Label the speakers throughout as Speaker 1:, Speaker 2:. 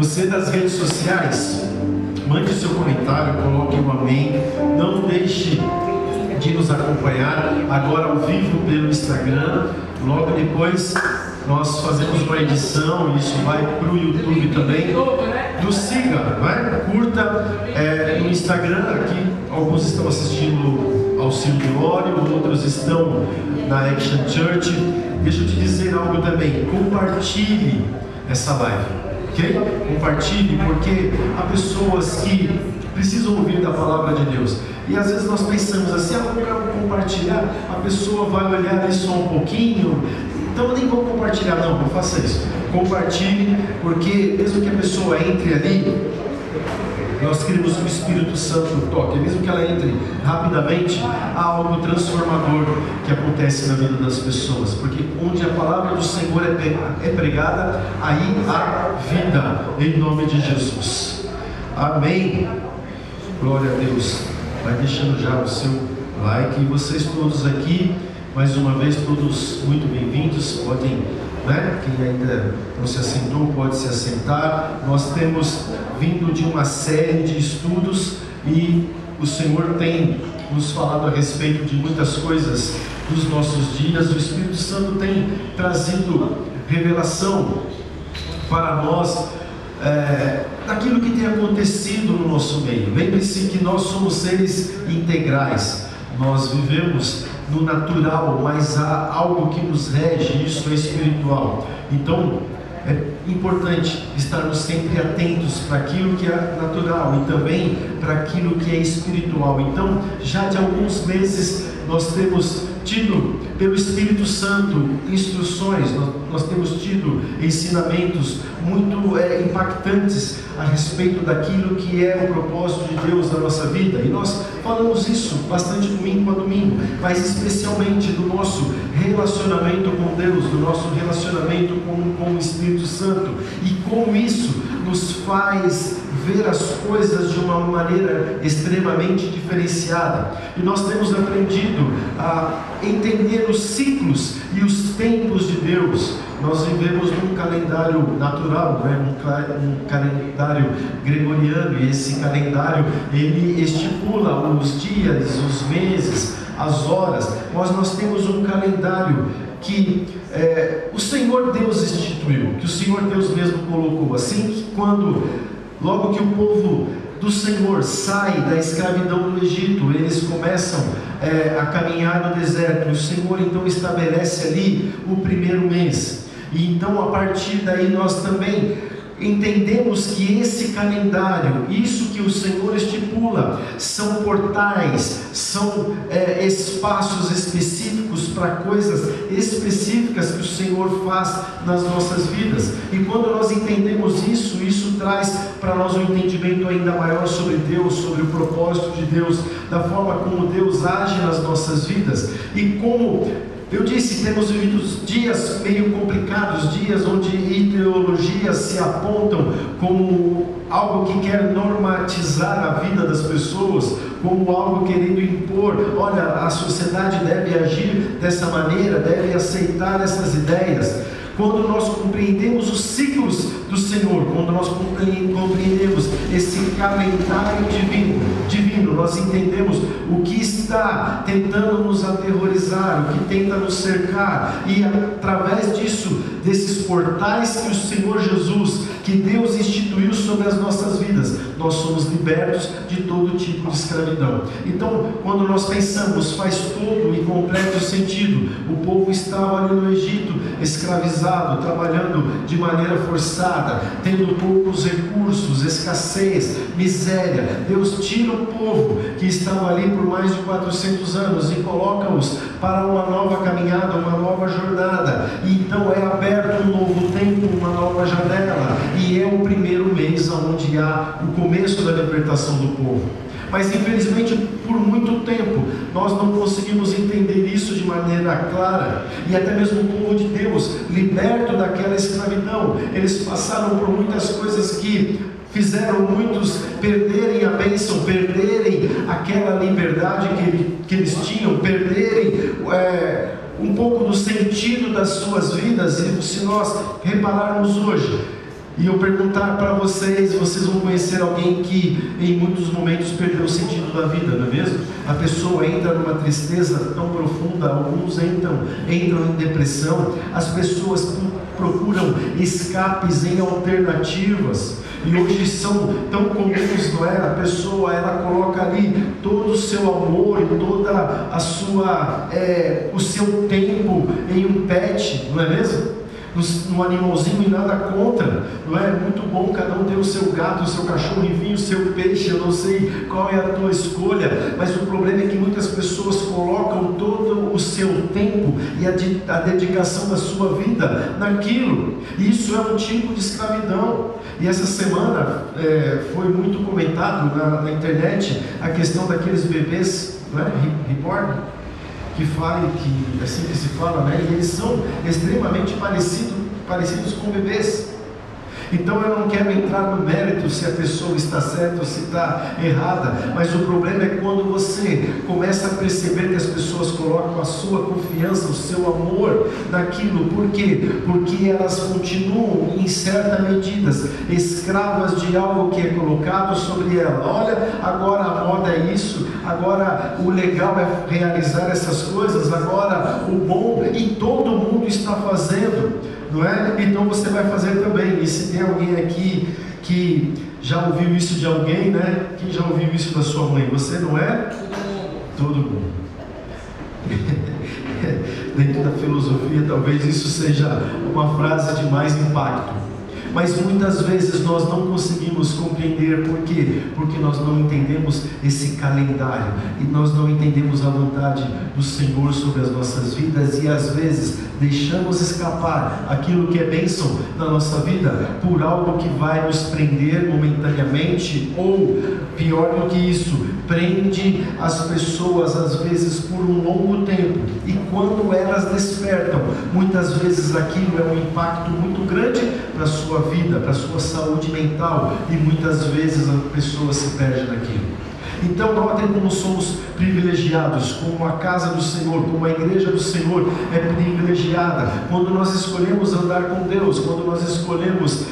Speaker 1: Você das redes sociais, mande seu comentário, coloque um amém. Não deixe de nos acompanhar agora ao vivo pelo Instagram. Logo depois nós fazemos uma edição, isso vai para o YouTube também. Nos siga, vai? Curta no Instagram. Aqui alguns estão assistindo ao Silvio, outros estão na Action Church. Deixa eu te dizer algo também, compartilhe essa live, ok? Compartilhe, porque há pessoas que precisam ouvir da palavra de Deus. E às vezes nós pensamos assim, eu quero compartilhar, a pessoa vai olhar isso só um pouquinho, então eu nem vou compartilhar. Não faça isso. Compartilhe, porque mesmo que a pessoa entre ali, nós queremos que o Espírito Santo toque, mesmo que ela entre rapidamente, há algo transformador que acontece na vida das pessoas, porque onde a palavra do Senhor é pregada, aí há vida, em nome de Jesus. Amém. Glória a Deus. Vai deixando já o seu like. E vocês todos aqui, mais uma vez, todos muito bem-vindos. Podem, quem ainda não se assentou, pode se assentar. Nós temos vindo de uma série de estudos e o Senhor tem nos falado a respeito de muitas coisas dos nossos dias. O Espírito Santo tem trazido revelação para nós daquilo que tem acontecido no nosso meio. Lembre-se que nós somos seres integrais. Nós vivemos no natural, mas há algo que nos rege, isso é espiritual. Então é importante estarmos sempre atentos para aquilo que é natural e também para aquilo que é espiritual. Então, já de alguns meses nós temos tido pelo Espírito Santo instruções, nós temos tido ensinamentos muito impactantes a respeito daquilo que é o propósito de Deus na nossa vida, e nós falamos isso bastante domingo a domingo, mas especialmente do nosso relacionamento com Deus, do nosso relacionamento com o Espírito Santo, e como isso nos faz ver as coisas de uma maneira extremamente diferenciada. E nós temos aprendido a entender os ciclos e os tempos de Deus. Nós vivemos num calendário natural, um calendário gregoriano, e esse calendário ele estipula os dias, os meses, as horas, mas nós temos um calendário que o Senhor Deus instituiu, que o Senhor Deus mesmo colocou, assim que logo que o povo do Senhor sai da escravidão do Egito, eles começam a caminhar no deserto, e o Senhor então estabelece ali o primeiro mês, e então a partir daí nós também entendemos que esse calendário, isso que o Senhor estipula, são portais, são espaços específicos para coisas específicas que o Senhor faz nas nossas vidas. E quando nós entendemos isso, isso traz para nós um entendimento ainda maior sobre Deus, sobre o propósito de Deus, da forma como Deus age nas nossas vidas. E como eu disse, temos vivido dias meio complicados, dias onde ideologias se apontam como algo que quer normatizar a vida das pessoas, como algo querendo impor, olha, a sociedade deve agir dessa maneira, deve aceitar essas ideias. Quando nós compreendemos os ciclos do Senhor, quando nós compreendemos esse calendário divino, nós entendemos o que está tentando nos aterrorizar, o que tenta nos cercar, e através disso, desses portais que o Senhor Jesus, que Deus instituiu sobre as nossas vidas, nós somos libertos de todo tipo de escravidão. Então, quando nós pensamos, faz todo e completo sentido. O povo estava ali no Egito, escravizado, trabalhando de maneira forçada, tendo poucos recursos, escassez, miséria. Deus tira o povo que estava ali por mais de 400 anos e coloca-os para uma nova caminhada, uma nova jornada. E então é aberto um novo tempo, uma nova janela, e é o primeiro mês onde há o começo da libertação do povo. Mas infelizmente por muito tempo nós não conseguimos entender isso de maneira clara, e até mesmo o povo de Deus, liberto daquela escravidão, eles passaram por muitas coisas que fizeram muitos perderem a bênção, perderem aquela liberdade que eles tinham, perderem um pouco do sentido das suas vidas. E se nós repararmos hoje, e eu perguntar para vocês, vocês vão conhecer alguém que em muitos momentos perdeu o sentido da vida, não é mesmo? A pessoa entra numa tristeza tão profunda, alguns entram em depressão, as pessoas procuram escapes em alternativas, e hoje são tão comuns, não é? A pessoa, ela coloca ali todo o seu amor e toda a sua, o seu tempo em um pet, não é mesmo? No animalzinho, e nada contra, não é? Muito bom cada um ter o seu gato, o seu cachorro, enfim, o seu peixe. Eu não sei qual é a tua escolha, mas o problema é que muitas pessoas colocam todo o seu tempo e a dedicação da sua vida naquilo, e isso é um tipo de escravidão. E essa semana foi muito comentado na internet a questão daqueles bebês, não é? Reborn, que assim que se fala, né? E eles são extremamente parecidos com bebês. Então eu não quero entrar no mérito se a pessoa está certa ou se está errada, mas o problema é quando você começa a perceber que as pessoas colocam a sua confiança, o seu amor naquilo. Por quê? Porque elas continuam, em certa medida, escravas de algo que é colocado sobre ela. Olha, agora a moda é isso, agora o legal é realizar essas coisas, agora o bom, e todo mundo está fazendo, não é? Então você vai fazer também. E se tem alguém aqui que já ouviu isso de alguém, né? Quem já ouviu isso da sua mãe? Você não é? Todo mundo. Dentro da filosofia, talvez isso seja uma frase de mais impacto. Mas muitas vezes nós não conseguimos compreender. Por quê? Porque nós não entendemos esse calendário, e nós não entendemos a vontade do Senhor sobre as nossas vidas, e às vezes deixamos escapar aquilo que é bênção na nossa vida por algo que vai nos prender momentaneamente, ou pior do que isso, prende as pessoas às vezes por um longo tempo, e quando elas despertam, muitas vezes aquilo é um impacto muito grande para a sua vida, para a sua saúde mental, e muitas vezes a pessoa se perde naquilo. Então notem como somos privilegiados, como a casa do Senhor, como a igreja do Senhor é privilegiada, quando nós escolhemos andar com Deus, quando nós escolhemos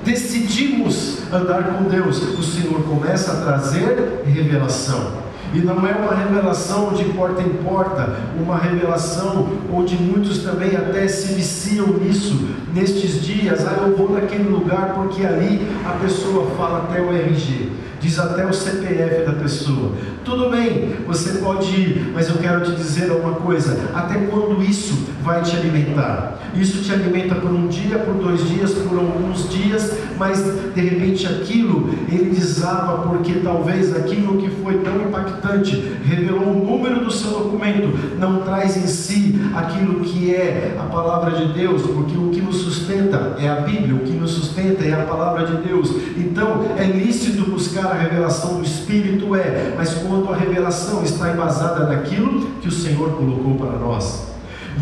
Speaker 1: decidimos andar com Deus, o Senhor começa a trazer revelação. E não é uma revelação de porta em porta, uma revelação onde muitos também até se viciam nisso, nestes dias. Eu vou naquele lugar porque ali a pessoa fala até o RG, diz até o CPF da pessoa. Tudo bem, você pode ir, mas eu quero te dizer uma coisa: até quando isso vai te alimentar? Isso te alimenta por um dia, por 2 dias, por alguns dias, mas de repente aquilo, ele desaba, porque talvez aquilo que foi tão impactante, revelou o número do seu documento, não traz em si aquilo que é a palavra de Deus, porque o que nos sustenta é a Bíblia, o que nos sustenta é a palavra de Deus. Então é lícito buscar a revelação do Espírito, mas quando a revelação está embasada naquilo que o Senhor colocou para nós.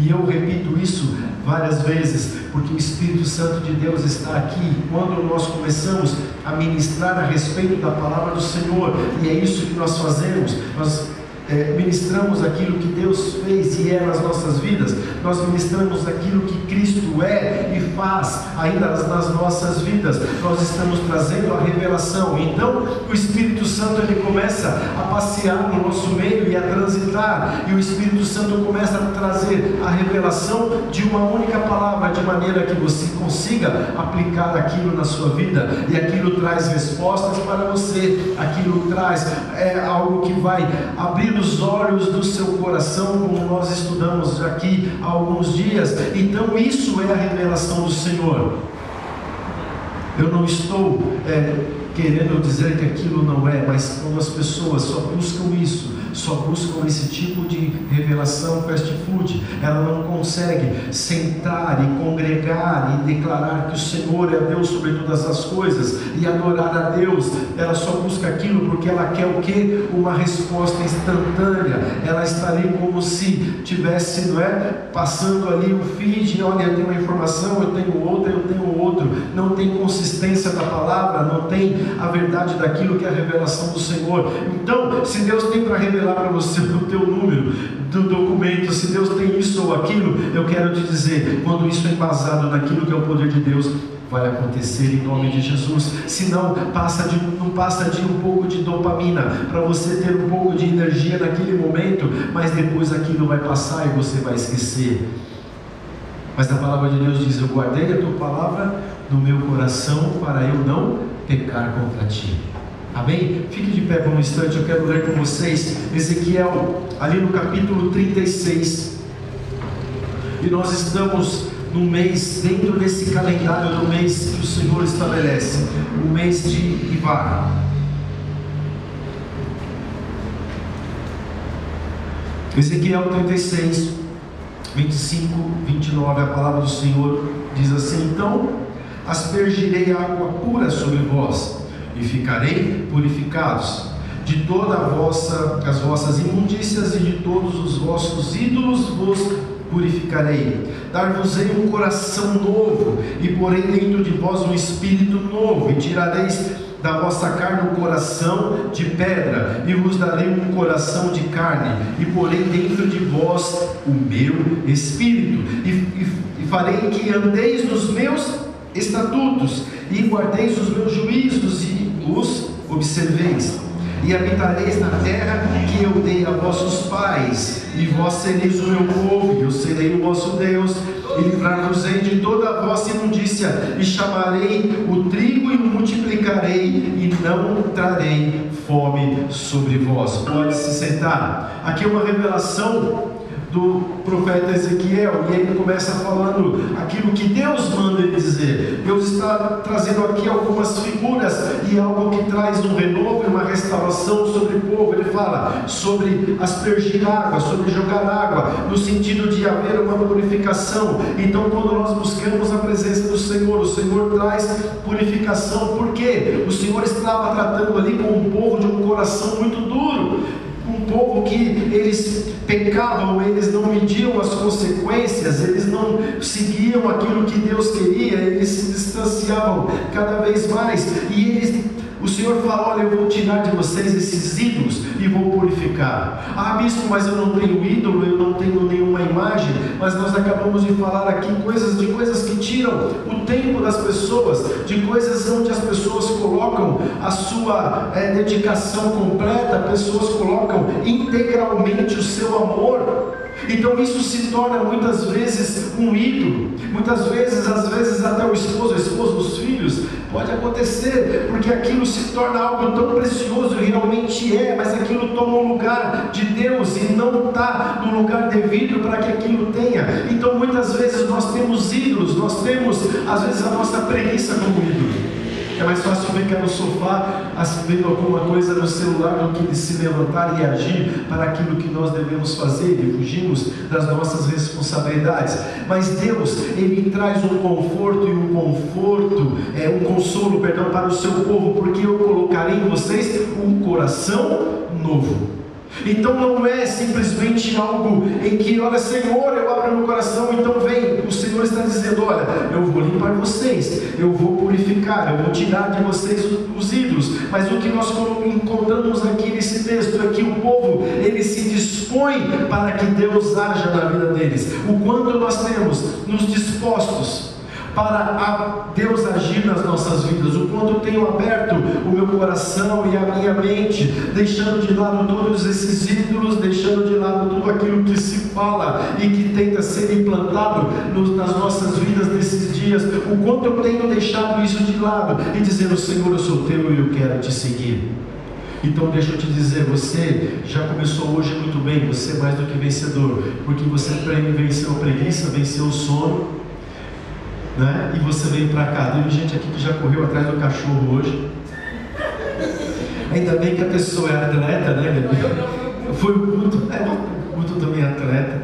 Speaker 1: E eu repito isso várias vezes, porque o Espírito Santo de Deus está aqui quando nós começamos a ministrar a respeito da palavra do Senhor, e é isso que nós fazemos. Nós ministramos aquilo que Deus fez e é nas nossas vidas, nós ministramos aquilo que Cristo é e faz ainda nas nossas vidas, nós estamos trazendo a revelação. Então o Espírito Santo, ele começa a passear no nosso meio e a transitar, e o Espírito Santo começa a trazer a revelação de uma única palavra, de maneira que você consiga aplicar aquilo na sua vida, e aquilo traz respostas para você, aquilo traz algo que vai abrir os olhos do seu coração, como nós estudamos aqui há alguns dias. Então isso é a revelação do Senhor. Eu não estou querendo dizer que aquilo não é, mas quando as pessoas só buscam isso, só buscam esse tipo de revelação fast food, ela não consegue sentar e congregar e declarar que o Senhor é Deus sobre todas as coisas e adorar a Deus. Ela só busca aquilo porque ela quer o quê? Uma resposta instantânea. Ela está ali como se tivesse, passando ali o feed. Olha, eu tenho uma informação, eu tenho outra, eu tenho outro. Não tem consistência da palavra, não tem a verdade daquilo que é a revelação do Senhor. Então, se Deus tem para revelar para você o teu número do documento, se Deus tem isso ou aquilo, eu quero te dizer, quando isso é embasado naquilo que é o poder de Deus, vai acontecer em nome de Jesus. Se não, não passa de um pouco de dopamina, para você ter um pouco de energia naquele momento, mas depois aquilo vai passar e você vai esquecer. Mas a palavra de Deus diz: eu guardei a tua palavra no meu coração para eu não pecar contra ti. Amém? Fique de pé por um instante, eu quero ler com vocês Ezequiel, ali no capítulo 36. E nós estamos no mês, dentro desse calendário do mês que o Senhor estabelece, o mês de Ivar. Ezequiel 36, 25, 29, a palavra do Senhor diz assim: então aspergirei água pura sobre vós, e ficarei purificados. De toda as vossas imundícias e de todos os vossos ídolos vos purificarei. Dar-vos-ei um coração novo, e porei dentro de vós um espírito novo, e tirareis da vossa carne um coração de pedra, e vos darei um coração de carne, e porei dentro de vós o meu espírito, e farei que andeis nos meus estatutos, e guardeis os meus juízos, e os observeis. E habitareis na terra que eu dei a vossos pais, e vós sereis o meu povo, e eu serei o vosso Deus, e livrar-vos-ei de toda a vossa imundícia, e chamarei o trigo e o multiplicarei, e não trarei fome sobre vós. Pode se sentar. Aqui é uma revelação do profeta Ezequiel, e ele começa falando aquilo que Deus manda ele dizer. Deus está trazendo aqui algumas figuras e algo que traz um renovo e uma restauração sobre o povo. Ele fala sobre aspergir água, sobre jogar água, no sentido de haver uma purificação. Então, quando nós buscamos a presença do Senhor, o Senhor traz purificação, porque o Senhor estava tratando ali com um povo de um coração muito duro, um povo que eles pecavam, eles não mediam as consequências, eles não seguiam aquilo que Deus queria, eles se distanciavam cada vez mais, e o Senhor fala: olha, eu vou tirar de vocês esses ídolos e vou purificar. Ah, bispo, mas eu não tenho ídolo, eu não tenho nenhuma imagem. Mas nós acabamos de falar aqui de coisas que tiram o tempo das pessoas, de coisas onde as pessoas colocam a sua dedicação completa, pessoas colocam integralmente o seu amor. Então isso se torna muitas vezes um ídolo, muitas vezes, às vezes até o esposo, a esposa, os filhos, pode acontecer, porque aquilo se torna algo tão precioso, e realmente mas aquilo toma o lugar de Deus e não está no lugar devido para que aquilo tenha. Então muitas vezes nós temos ídolos, nós temos às vezes a nossa preguiça como ídolo. É mais fácil ficar no sofá vendo alguma coisa no celular do que de se levantar e agir para aquilo que nós devemos fazer, e fugimos das nossas responsabilidades. Mas Deus, Ele traz um conforto e um consolo para o seu povo, porque eu colocarei em vocês um coração novo. Então não é simplesmente algo em que, olha, Senhor, eu abro meu coração, então vem. O Senhor está dizendo: olha, eu vou limpar vocês, eu vou purificar, eu vou tirar de vocês os ídolos. Mas o que nós encontramos aqui nesse texto é que o povo, ele se dispõe para que Deus haja na vida deles. O quanto nós temos nos dispostos para Deus agir nas nossas vidas, o quanto eu tenho aberto o meu coração e a minha mente, deixando de lado todos esses ídolos, deixando de lado tudo aquilo que se fala e que tenta ser implantado nas nossas vidas nesses dias, o quanto eu tenho deixado isso de lado e dizendo: Senhor, eu sou teu e eu quero te seguir. Então deixa eu te dizer, você já começou hoje muito bem, você é mais do que vencedor, porque você venceu a preguiça, venceu o sono, né? E você veio para cá. Teve gente aqui que já correu atrás do cachorro hoje. Ainda bem que a pessoa é atleta, né? Foi o Guto, o Guto também é atleta.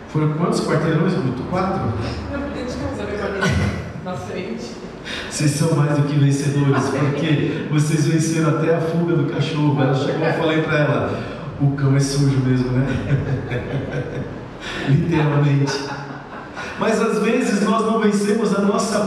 Speaker 1: Foram quantos quarteirões, Guto? 4?
Speaker 2: Na frente.
Speaker 1: Vocês são mais do que vencedores, porque vocês venceram até a fuga do cachorro. Ela chegou e falei para ela: o cão é sujo mesmo, né? Literalmente. Mas às vezes nós não vencemos o nosso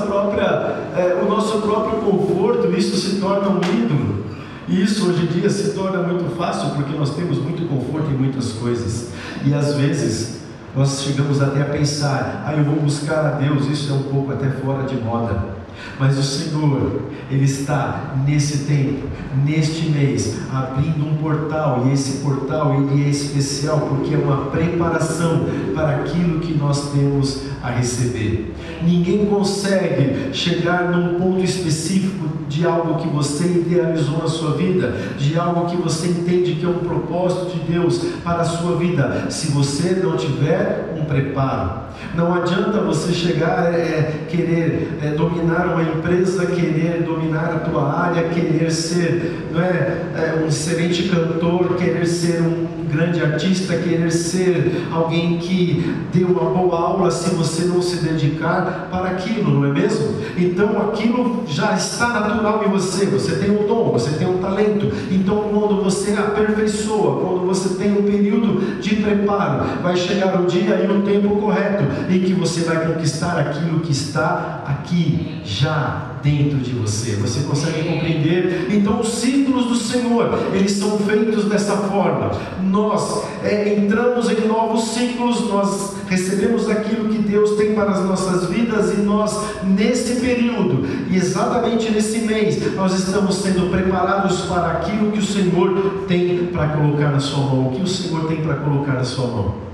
Speaker 1: próprio conforto, e isso se torna um ídolo. E isso hoje em dia se torna muito fácil, porque nós temos muito conforto em muitas coisas. E às vezes nós chegamos até a pensar: eu vou buscar a Deus, isso é um pouco até fora de moda. Mas o Senhor, Ele está nesse tempo, neste mês, abrindo um portal, e esse portal ele é especial porque é uma preparação para aquilo que nós temos a receber. Ninguém consegue chegar num ponto específico de algo que você idealizou na sua vida, de algo que você entende que é um propósito de Deus para a sua vida, se você não tiver um preparo. Não adianta você chegar querer dominar uma empresa, querer dominar a tua área, querer ser um excelente cantor, querer ser um grande artista, querer ser alguém que dê uma boa aula, se você não se dedicar para aquilo, não é mesmo? Então aquilo já está natural em você, você tem um dom, você tem um talento. Então quando você aperfeiçoa, quando você tem um período de preparo, vai chegar o dia e o tempo correto em que você vai conquistar aquilo que está aqui já dentro de você. Você consegue compreender? Então os ciclos do Senhor, eles são feitos dessa forma. Nós entramos em novos ciclos, nós recebemos aquilo que Deus tem para as nossas vidas, e nós nesse período, e exatamente nesse mês, nós estamos sendo preparados para aquilo que o Senhor tem para colocar na sua mão. O que o Senhor tem para colocar na sua mão?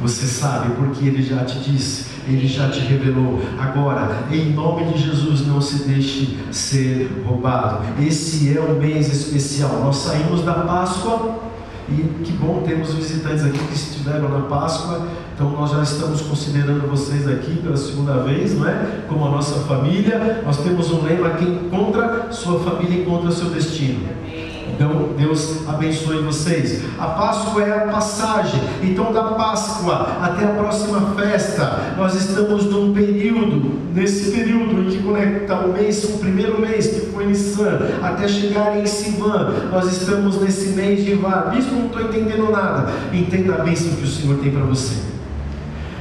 Speaker 1: Você sabe, porque Ele já te disse, Ele já te revelou. Agora, em nome de Jesus, não se deixe ser roubado. Esse é um mês especial. Nós saímos da Páscoa, e que bom, temos visitantes aqui que estiveram na Páscoa. Então nós já estamos considerando vocês aqui pela segunda vez, não é? Como a nossa família. Nós temos um lema: quem encontra sua família encontra seu destino. Então Deus abençoe vocês. A Páscoa é a passagem. Então da Páscoa até a próxima festa, nós estamos num período, nesse período em que conecta o mês, o primeiro mês que foi Nissan, até chegar em Sivan. Nós estamos nesse mês de Var. Bispo, não estou entendendo nada. Entenda a bênção que o Senhor tem para você.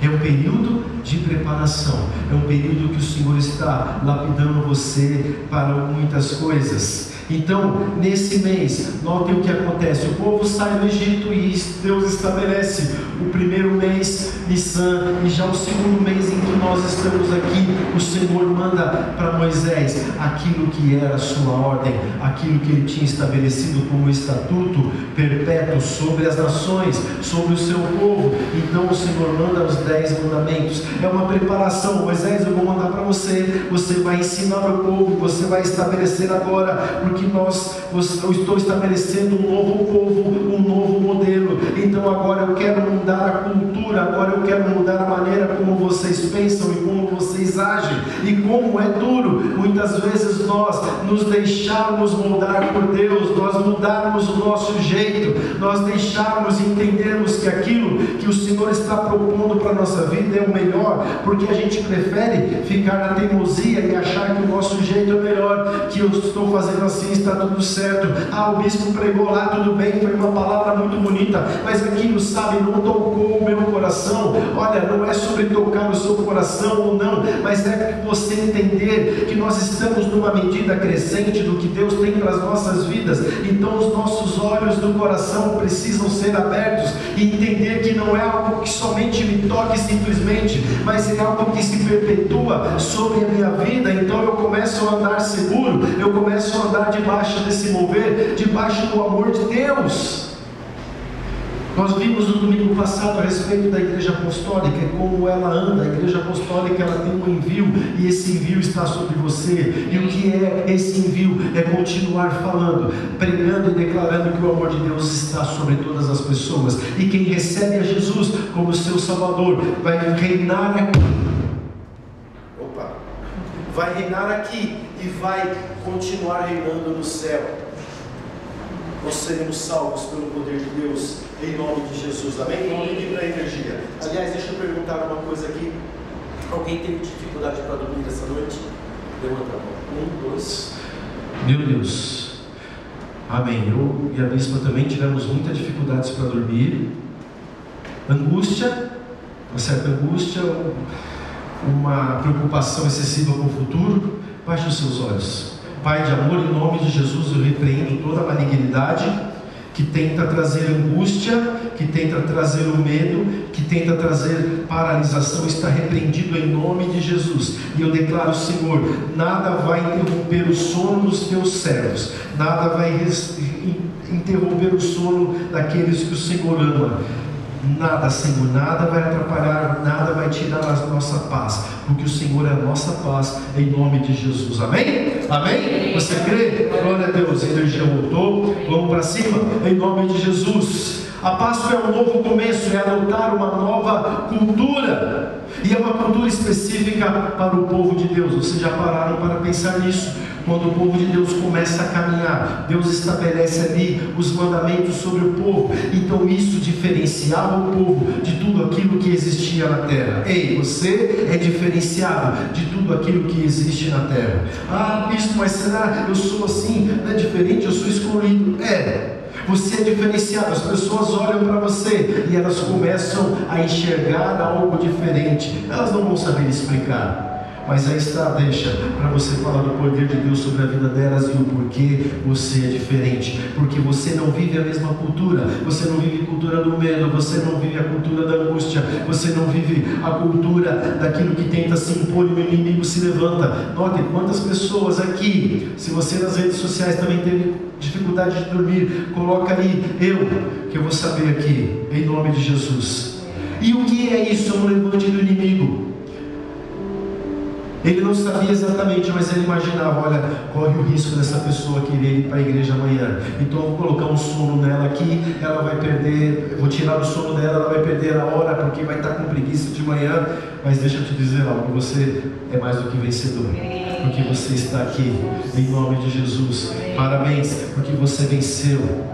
Speaker 1: É um período de preparação, é um período que o Senhor está lapidando você para muitas coisas. Então, nesse mês, notem o que acontece: o povo sai do Egito e Deus estabelece o primeiro mês, Nissan, e já o segundo mês em que nós estamos aqui, o Senhor manda para Moisés aquilo que era a sua ordem, aquilo que ele tinha estabelecido como estatuto perpétuo sobre as nações, sobre o seu povo. Então o Senhor manda os 10 mandamentos. É uma preparação. Moisés, eu vou mandar para você, você vai ensinar o povo, você vai estabelecer agora, porque eu estou estabelecendo um novo povo, um novo modelo. Então agora eu quero mudar a cultura, agora eu quero mudar a maneira como vocês pensam e como vocês agem. E como é duro muitas vezes nós nos deixarmos moldar por Deus, nós mudarmos o nosso jeito, nós deixarmos e entendermos que aquilo que o Senhor está propondo para a nossa vida é o melhor, porque a gente prefere ficar na teimosia e achar que o nosso jeito é melhor, que eu estou fazendo assim, está tudo certo. Ah, o bispo pregou lá, tudo bem, foi uma palavra muito bonita, mas aquilo, sabe, não tocou o meu coração. Olha, não é sobre tocar o seu coração ou não, mas é você entender que nós estamos numa medida crescente do que Deus tem para as nossas vidas. Então os nossos olhos do coração precisam ser abertos e entender que não é algo que somente me toque simplesmente, mas é algo que se perpetua sobre a minha vida. Então eu começo a andar seguro, eu começo a andar debaixo desse mover, debaixo do amor de Deus. Nós vimos no domingo passado a respeito da igreja apostólica, como ela anda. A igreja apostólica, ela tem um envio, e esse envio está sobre você. E o que é esse envio? É continuar falando, pregando e declarando que o amor de Deus está sobre todas as pessoas. E quem recebe a Jesus como seu Salvador vai reinar aqui. Vai reinar aqui e vai continuar reinando no céu. Nós seremos salvos pelo poder de Deus, em nome de Jesus, amém? Vamos pedir para a energia. Aliás, deixa eu perguntar uma coisa aqui. Alguém teve dificuldade para dormir essa noite? Levanta a mão. 1, 2. Meu Deus. Amém. Eu e a bispa também tivemos muitas dificuldades para dormir. Angústia, uma certa angústia, uma preocupação excessiva com o futuro. Baixe os seus olhos. Pai de amor, em nome de Jesus, eu repreendo toda a malignidade que tenta trazer angústia, que tenta trazer o medo, que tenta trazer paralisação, está repreendido em nome de Jesus. E eu declaro, Senhor, nada vai interromper o sono dos teus servos, nada vai interromper o sono daqueles que o Senhor ama. Nada, Senhor, nada vai atrapalhar, nada vai tirar a nossa paz, porque o Senhor é a nossa paz, em nome de Jesus. Amém? Amém? Você crê? Glória a Deus, a energia voltou. Vamos para cima, em nome de Jesus. A Páscoa é um novo começo, é adotar uma nova cultura, e é uma cultura específica para o povo de Deus. Vocês já pararam para pensar nisso? Quando o povo de Deus começa a caminhar, Deus estabelece ali os mandamentos sobre o povo. Então isso diferenciava o povo de tudo aquilo que existia na terra. Ei, você é diferenciado de tudo aquilo que existe na terra. Ah, bispo, mas será que eu sou assim? Não é diferente? Eu sou escolhido? Você é diferenciado, as pessoas olham para você e elas começam a enxergar algo diferente. Elas não vão saber explicar, mas aí está, deixa para você falar do poder de Deus sobre a vida delas e o porquê você é diferente. Porque você não vive a mesma cultura, você não vive a cultura do medo, você não vive a cultura da angústia, você não vive a cultura daquilo que tenta se impor e o inimigo se levanta. Note quantas pessoas aqui, se você nas redes sociais também teve dificuldade de dormir, coloca ali, que eu vou saber aqui, em nome de Jesus. E o que é isso? É um levante do inimigo. Ele não sabia exatamente, mas ele imaginava, olha, corre o risco dessa pessoa querer ir para a igreja amanhã, então eu vou colocar um sono nela aqui, ela vai perder, vou tirar o sono dela, ela vai perder a hora, porque vai estar com preguiça de manhã. Mas deixa eu te dizer algo, você é mais do que vencedor, porque você está aqui, em nome de Jesus. Parabéns, porque você venceu.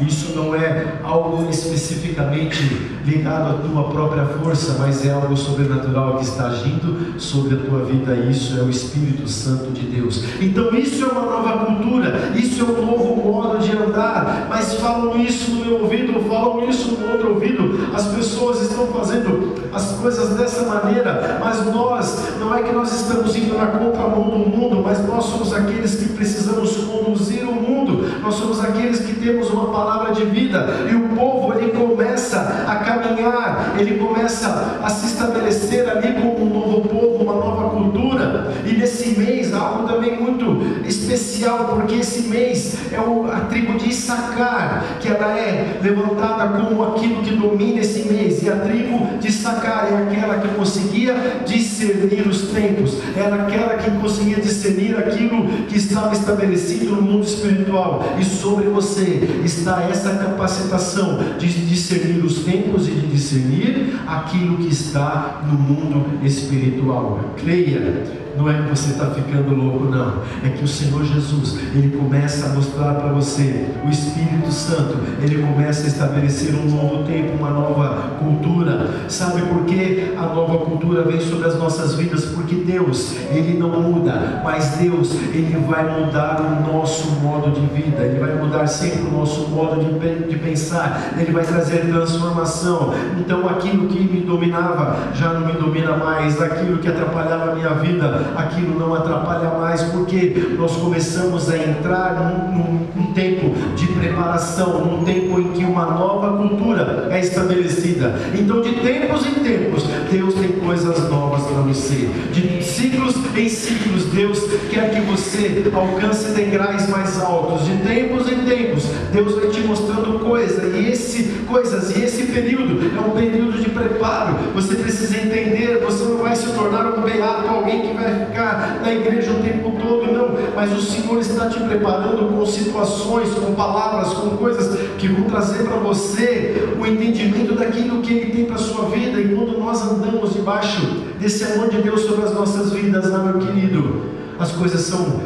Speaker 1: Isso não é algo especificamente ligado à tua própria força, mas é algo sobrenatural que está agindo sobre a tua vida. Isso é o Espírito Santo de Deus. Então isso é uma nova cultura, isso é um novo modo de andar. Mas falam isso no meu ouvido, falam isso no outro ouvido. As pessoas estão fazendo as coisas dessa maneira, mas nós, não é que nós estamos indo na contramão do mundo, mas nós somos aqueles que precisamos conduzir o mundo. Nós somos aqueles que temos uma palavra de vida, e o povo, ele começa a caminhar, ele começa a se estabelecer ali como um novo povo, uma nova cultura. E nesse mês, algo também muito especial, porque esse mês é a tribo de Issacar, que ela é levantada como aquilo que domina esse mês. E a tribo de Issacar é aquela que conseguia discernir os tempos, era aquela que conseguia discernir aquilo que estava estabelecido no mundo espiritual. E sobre você está essa capacitação de discernir os tempos e de discernir aquilo que está no mundo espiritual. Creia. Não é que você está ficando louco, não. É que o Senhor Jesus, Ele começa a mostrar para você, o Espírito Santo, Ele começa a estabelecer um novo tempo, uma nova cultura. Sabe por que a nova cultura vem sobre as nossas vidas? Porque Deus, Ele não muda, mas Deus, Ele vai mudar o nosso modo de vida, Ele vai mudar sempre o nosso modo de pensar, Ele vai trazer transformação. Então aquilo que me dominava, já não me domina mais, aquilo que atrapalhava a minha vida, aquilo não atrapalha mais, porque nós começamos a entrar num tempo de preparação, num tempo em que uma nova cultura é estabelecida. Então de tempos em tempos, Deus tem coisas novas para você, de ciclos em ciclos, Deus quer que você alcance degraus mais altos. De tempos em tempos, Deus vai te mostrando coisas, e esse período é um período de preparo. Você precisa entender, você não vai se tornar um beato, alguém que vai ficar na igreja o tempo todo, não, mas o Senhor está te preparando com situações, com palavras, com coisas que vão trazer para você o entendimento daquilo que Ele tem para a sua vida. E quando nós andamos debaixo desse amor de Deus sobre as nossas vidas, meu querido, as coisas são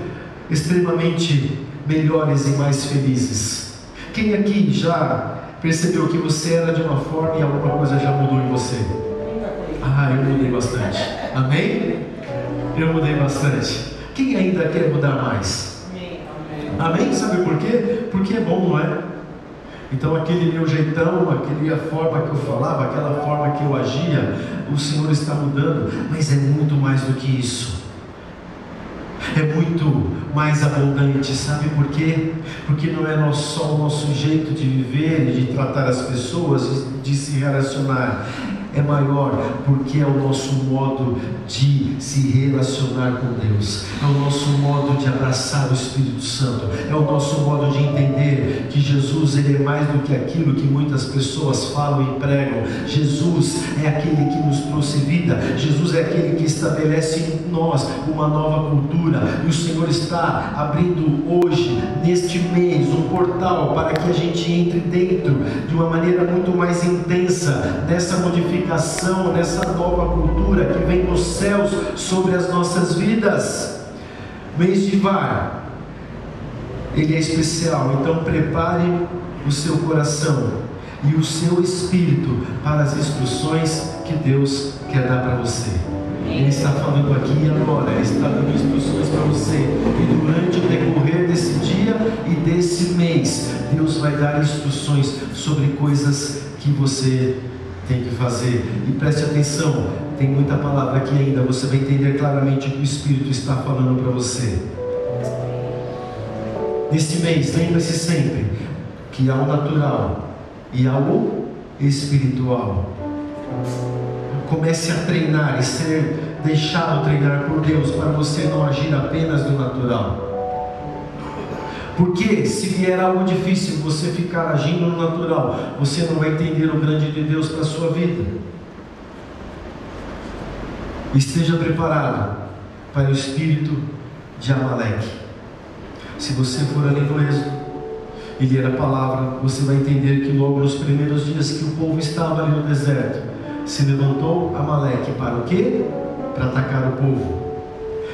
Speaker 1: extremamente melhores e mais felizes. Quem aqui já percebeu que você era de uma forma e alguma coisa já mudou em você? Eu mudei bastante. Amém? Eu mudei bastante. Quem ainda quer mudar mais? Amém? Sabe por quê? Porque é bom, não é? Então aquele meu jeitão, aquela forma que eu falava, aquela forma que eu agia, o Senhor está mudando. Mas é muito mais do que isso. é muito mais abundante. Sabe por quê? Porque não é só o nosso jeito de viver, de tratar as pessoas, de se relacionar. É maior porque é o nosso modo de se relacionar com Deus, é o nosso modo de abraçar o Espírito Santo, é o nosso modo de entender que Jesus, Ele é mais do que aquilo que muitas pessoas falam e pregam. Jesus é aquele que nos trouxe vida, Jesus é aquele que estabelece em nós uma nova cultura, e o Senhor está abrindo hoje, neste mês, um portal para que a gente entre dentro de uma maneira muito mais intensa nessa modificação, nessa nova cultura que vem dos céus sobre as nossas vidas. Mês de Ivar, ele é especial, então prepare o seu coração e o seu espírito para as instruções que Deus quer dar para você. Ele está falando aqui e agora, Ele está dando instruções para você, e durante o decorrer desse dia e desse mês, Deus vai dar instruções sobre coisas que você tem que fazer. E preste atenção, tem muita palavra aqui ainda, você vai entender claramente o que o Espírito está falando para você. Nesse mês, lembre-se sempre que há o natural e há o espiritual. Comece a treinar e ser deixado treinar por Deus, para você não agir apenas no natural. Porque se vier algo difícil, você ficar agindo no natural, você não vai entender o grande de Deus para a sua vida. Esteja preparado para o espírito de Amaleque. Se você for ali no Êxodo e ler a palavra, você vai entender que logo nos primeiros dias que o povo estava ali no deserto, se levantou Amaleque para o quê? Para atacar o povo.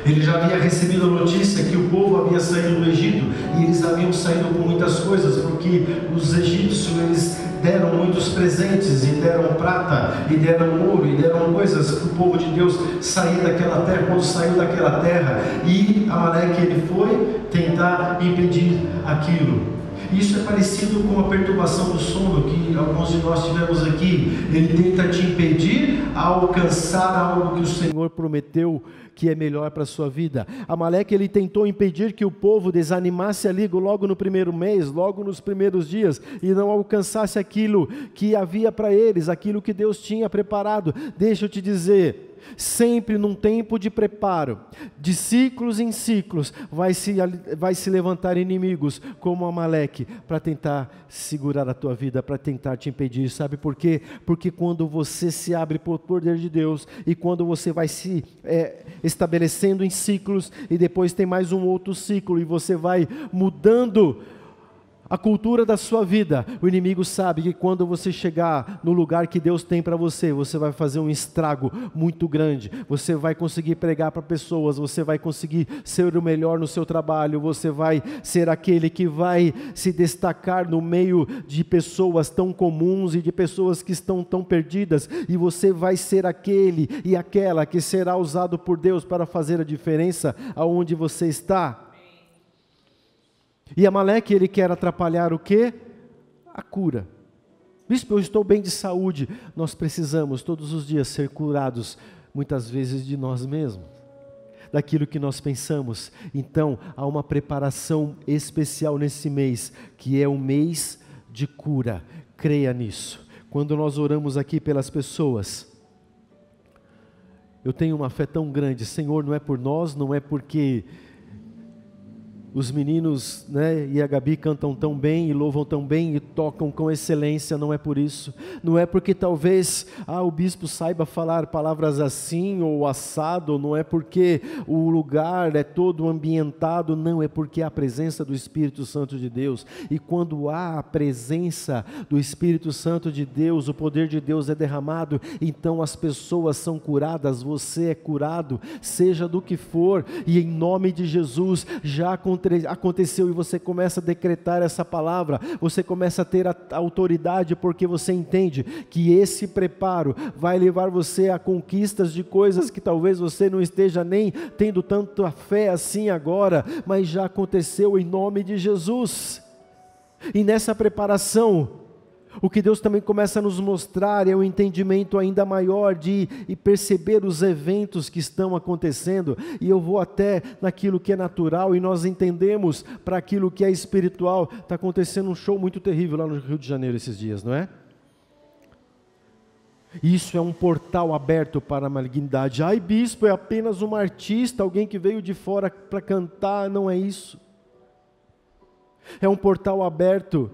Speaker 1: Ele já havia recebido a notícia que o povo havia saído do Egito, e eles haviam saído com muitas coisas, porque os egípcios, eles deram muitos presentes, e deram prata, e deram ouro, e deram coisas para o povo de Deus sair daquela terra. Quando saiu daquela terra, e Amaleque, ele foi tentar impedir aquilo. Isso é parecido com a perturbação do sono que alguns de nós tivemos aqui. Ele tenta te impedir a alcançar algo que o Senhor prometeu que é melhor para a sua vida. Amaleque, ele tentou impedir que o povo desanimasse ali logo no primeiro mês, logo nos primeiros dias, e não alcançasse aquilo que havia para eles, aquilo que Deus tinha preparado. Deixa eu te dizer, sempre num tempo de preparo, de ciclos em ciclos, vai se levantar inimigos como Amaleque para tentar segurar a tua vida, para tentar te impedir. Sabe por quê? Porque quando você se abre para o poder de Deus, e quando você vai se estabelecendo em ciclos, e depois tem mais um outro ciclo, e você vai mudando a cultura da sua vida, o inimigo sabe que quando você chegar no lugar que Deus tem para você, você vai fazer um estrago muito grande. Você vai conseguir pregar para pessoas, você vai conseguir ser o melhor no seu trabalho, você vai ser aquele que vai se destacar no meio de pessoas tão comuns e de pessoas que estão tão perdidas, e você vai ser aquele e aquela que será usado por Deus para fazer a diferença aonde você está. E Amaleque, ele quer atrapalhar o quê? A cura. Bispo, eu estou bem de saúde. Nós precisamos todos os dias ser curados, muitas vezes de nós mesmos, daquilo que nós pensamos. Então, há uma preparação especial nesse mês, que é o mês de cura. Creia nisso. Quando nós oramos aqui pelas pessoas, eu tenho uma fé tão grande. Senhor, não é por nós, não é porque os meninos, e a Gabi cantam tão bem, e louvam tão bem, e tocam com excelência, não é por isso. Não é porque talvez o bispo saiba falar palavras assim, ou assado, não é porque o lugar é todo ambientado, não, é porque há a presença do Espírito Santo de Deus. E quando há a presença do Espírito Santo de Deus, o poder de Deus é derramado, então as pessoas são curadas, você é curado, seja do que for, e em nome de Jesus, já aconteceu, e você começa a decretar essa palavra, você começa a ter a autoridade, porque você entende que esse preparo vai levar você a conquistas de coisas que talvez você não esteja nem tendo tanta fé assim agora, mas já aconteceu em nome de Jesus. E nessa preparação,
Speaker 2: O que Deus também começa a nos mostrar é um entendimento ainda maior de perceber os eventos que estão acontecendo, e eu vou até naquilo que é natural, e nós entendemos para aquilo que é espiritual. Está acontecendo um show muito terrível lá no Rio de Janeiro esses dias, não é? Isso é um portal aberto para a malignidade. Ai, bispo, é apenas uma artista, alguém que veio de fora para cantar. Não é isso. É um portal aberto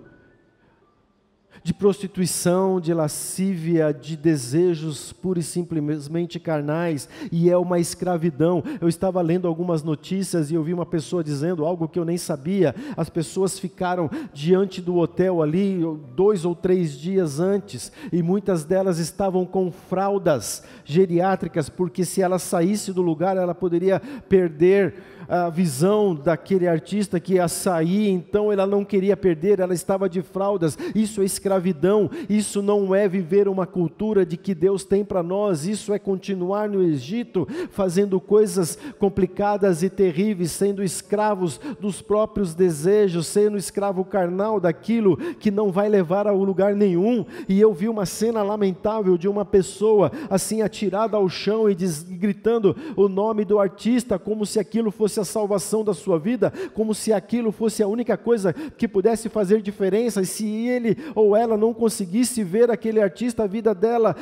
Speaker 2: de prostituição, de lascívia, de desejos pura e simplesmente carnais, e é uma escravidão. Eu estava lendo algumas notícias e eu vi uma pessoa dizendo algo que eu nem sabia. As pessoas ficaram diante do hotel ali 2 ou 3 dias antes, e muitas delas estavam com fraldas geriátricas, porque se ela saísse do lugar, ela poderia perder a visão daquele artista que ia sair, então ela não queria perder, ela estava de fraldas. Isso é escravidão, isso não é viver uma cultura de que Deus tem para nós, isso é continuar no Egito, fazendo coisas complicadas e terríveis, sendo escravos dos próprios desejos, sendo escravo carnal daquilo que não vai levar a lugar nenhum. E eu vi uma cena lamentável de uma pessoa assim atirada ao chão e gritando o nome do artista, como se aquilo fosse a salvação da sua vida, como se aquilo fosse a única coisa que pudesse fazer diferença, e se ele ou ela não conseguisse ver aquele artista, a vida dela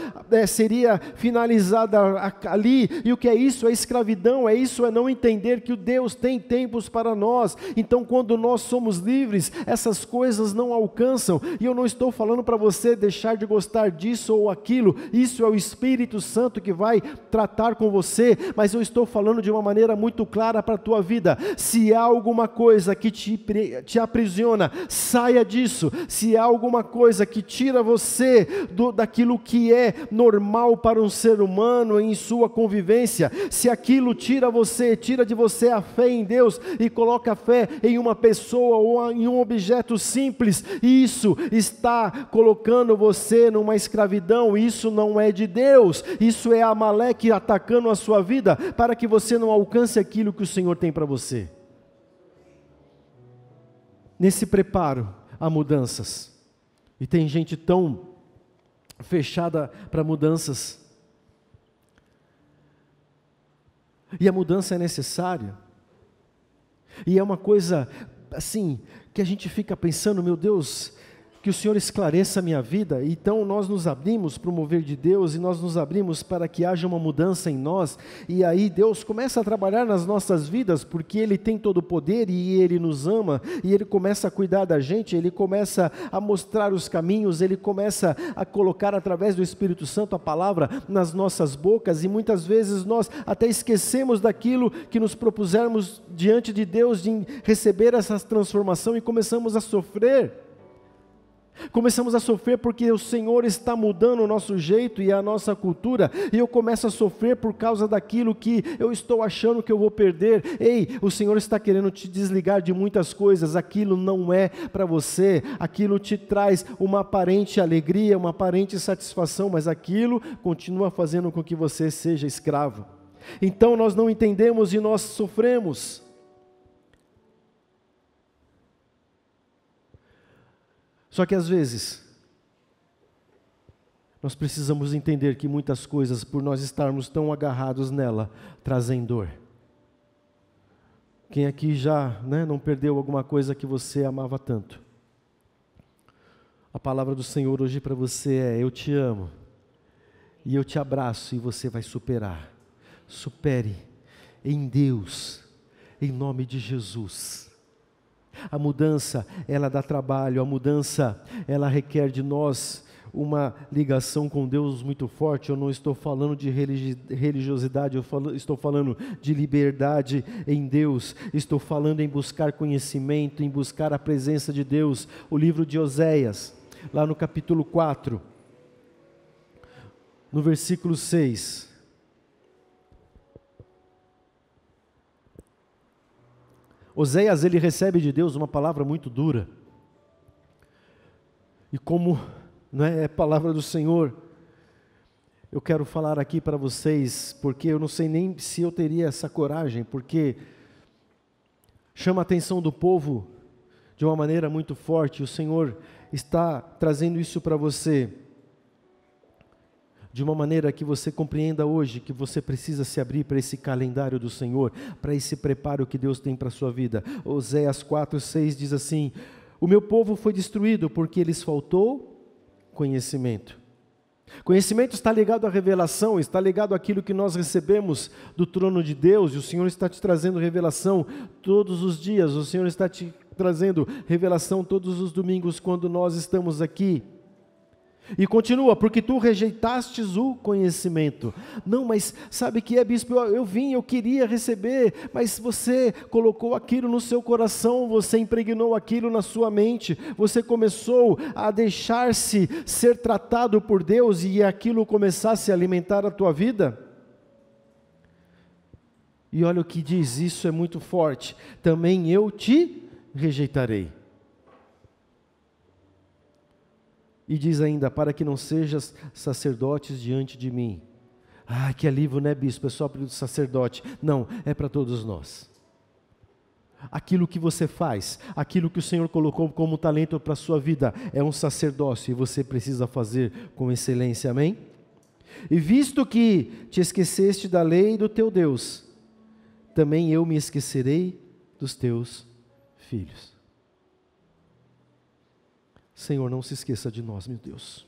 Speaker 2: seria finalizada ali. E o que é isso? É escravidão, isso é não entender que o Deus tem tempos para nós. Então quando nós somos livres, essas coisas não alcançam, e eu não estou falando para você deixar de gostar disso ou aquilo, isso é o Espírito Santo que vai tratar com você, mas eu estou falando de uma maneira muito clara para a tua vida. Se há alguma coisa que te aprisiona, saia disso. Se há alguma coisa que tira você daquilo que é normal para um ser humano em sua convivência, se aquilo tira de você a fé em Deus e coloca a fé em uma pessoa ou em um objeto simples, isso está colocando você numa escravidão. Isso não é de Deus, isso é Amaleque atacando a sua vida para que você não alcance aquilo que o Senhor tem para você. Nesse preparo há mudanças, e tem gente tão fechada para mudanças, e a mudança é necessária, e é uma coisa assim, que a gente fica pensando, meu Deus, que o Senhor esclareça a minha vida. Então nós nos abrimos para o mover de Deus, e nós nos abrimos para que haja uma mudança em nós, e aí Deus começa a trabalhar nas nossas vidas, porque Ele tem todo o poder, e Ele nos ama, e Ele começa a cuidar da gente, Ele começa a mostrar os caminhos, Ele começa a colocar através do Espírito Santo a palavra nas nossas bocas, e muitas vezes nós até esquecemos daquilo que nos propusermos diante de Deus, de receber essa transformação, e começamos a sofrer. Começamos a sofrer porque o Senhor está mudando o nosso jeito e a nossa cultura, e eu começo a sofrer por causa daquilo que eu estou achando que eu vou perder. Ei, o Senhor está querendo te desligar de muitas coisas, aquilo não é para você, aquilo te traz uma aparente alegria, uma aparente satisfação, mas aquilo continua fazendo com que você seja escravo. Então nós não entendemos e nós sofremos. Só que às vezes, nós precisamos entender que muitas coisas, por nós estarmos tão agarrados nela, trazem dor. Quem aqui já não perdeu alguma coisa que você amava tanto? A palavra do Senhor hoje para você é: eu te amo, e eu te abraço, e você vai superar. Supere em Deus, em nome de Jesus. A mudança, ela dá trabalho, a mudança, ela requer de nós uma ligação com Deus muito forte. Eu não estou falando de religiosidade, estou falando de liberdade em Deus, estou falando em buscar conhecimento, em buscar a presença de Deus. O livro de Oséias, lá no capítulo 4, no versículo 6, Oséias, ele recebe de Deus uma palavra muito dura, e como é palavra do Senhor, eu quero falar aqui para vocês, porque eu não sei nem se eu teria essa coragem, porque chama a atenção do povo de uma maneira muito forte. O Senhor está trazendo isso para você, de uma maneira que você compreenda hoje que você precisa se abrir para esse calendário do Senhor, para esse preparo que Deus tem para a sua vida. Oséias 4:6 diz assim: o meu povo foi destruído porque lhes faltou conhecimento. Conhecimento está ligado à revelação, está ligado àquilo que nós recebemos do trono de Deus, e o Senhor está te trazendo revelação todos os dias, o Senhor está te trazendo revelação todos os domingos quando nós estamos aqui. E continua, porque tu rejeitastes o conhecimento. Não, mas sabe que é, bispo, eu vim, eu queria receber, mas você colocou aquilo no seu coração, você impregnou aquilo na sua mente, você começou a deixar-se ser tratado por Deus e aquilo começasse a alimentar a tua vida. E olha o que diz, isso é muito forte, também eu te rejeitarei. E diz ainda, para que não sejas sacerdotes diante de mim. Ah, que alívio, né, bispo? É só para o sacerdote. Não, é para todos nós. Aquilo que você faz, aquilo que o Senhor colocou como talento para a sua vida, é um sacerdócio e você precisa fazer com excelência, amém? E visto que te esqueceste da lei do teu Deus, também eu me esquecerei dos teus filhos. Senhor, não se esqueça de nós, meu Deus.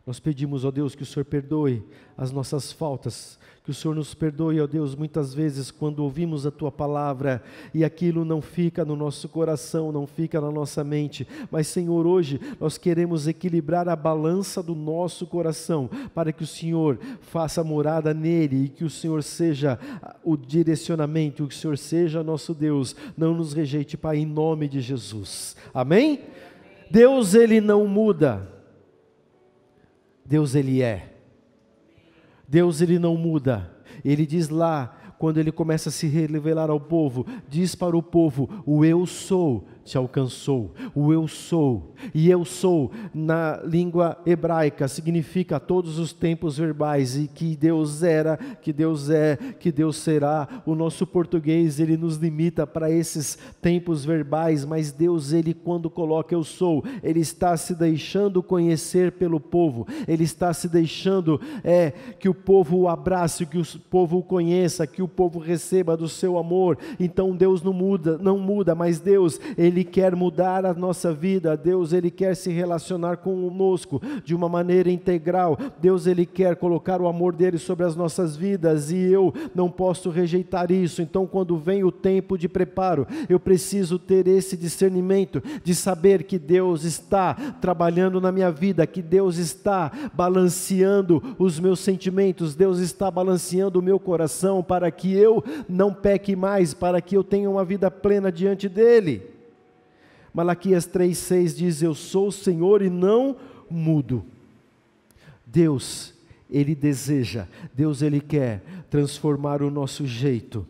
Speaker 2: Nós pedimos, ó Deus, que o Senhor perdoe as nossas faltas, que o Senhor nos perdoe, ó Deus, muitas vezes quando ouvimos a Tua palavra e aquilo não fica no nosso coração, não fica na nossa mente, mas Senhor, hoje nós queremos equilibrar a balança do nosso coração, para que o Senhor faça morada nele e que o Senhor seja o direcionamento, que o Senhor seja nosso Deus, não nos rejeite, Pai, em nome de Jesus, amém? Deus, Ele não muda. Deus, Ele é. Deus, Ele não muda. Ele diz lá, quando Ele começa a se revelar ao povo, diz para o povo, o eu sou te alcançou, o eu sou, e eu sou na língua hebraica significa todos os tempos verbais, e que Deus era, que Deus é, que Deus será. O nosso português, ele nos limita para esses tempos verbais, mas Deus, ele quando coloca eu sou, ele está se deixando conhecer pelo povo, ele está se deixando que o povo o abrace, que o povo o conheça, que o povo receba do seu amor. Então Deus não muda, mas Deus, Ele quer mudar a nossa vida. Deus, Ele quer se relacionar conosco de uma maneira integral. Deus, Ele quer colocar o amor dEle sobre as nossas vidas, e eu não posso rejeitar isso. Então quando vem o tempo de preparo, eu preciso ter esse discernimento, de saber que Deus está trabalhando na minha vida, que Deus está balanceando os meus sentimentos, Deus está balanceando o meu coração, para que eu não peque mais, para que eu tenha uma vida plena diante dEle. Malaquias 3,6 diz, eu sou o Senhor e não mudo. Deus, Ele deseja, Deus, Ele quer transformar o nosso jeito,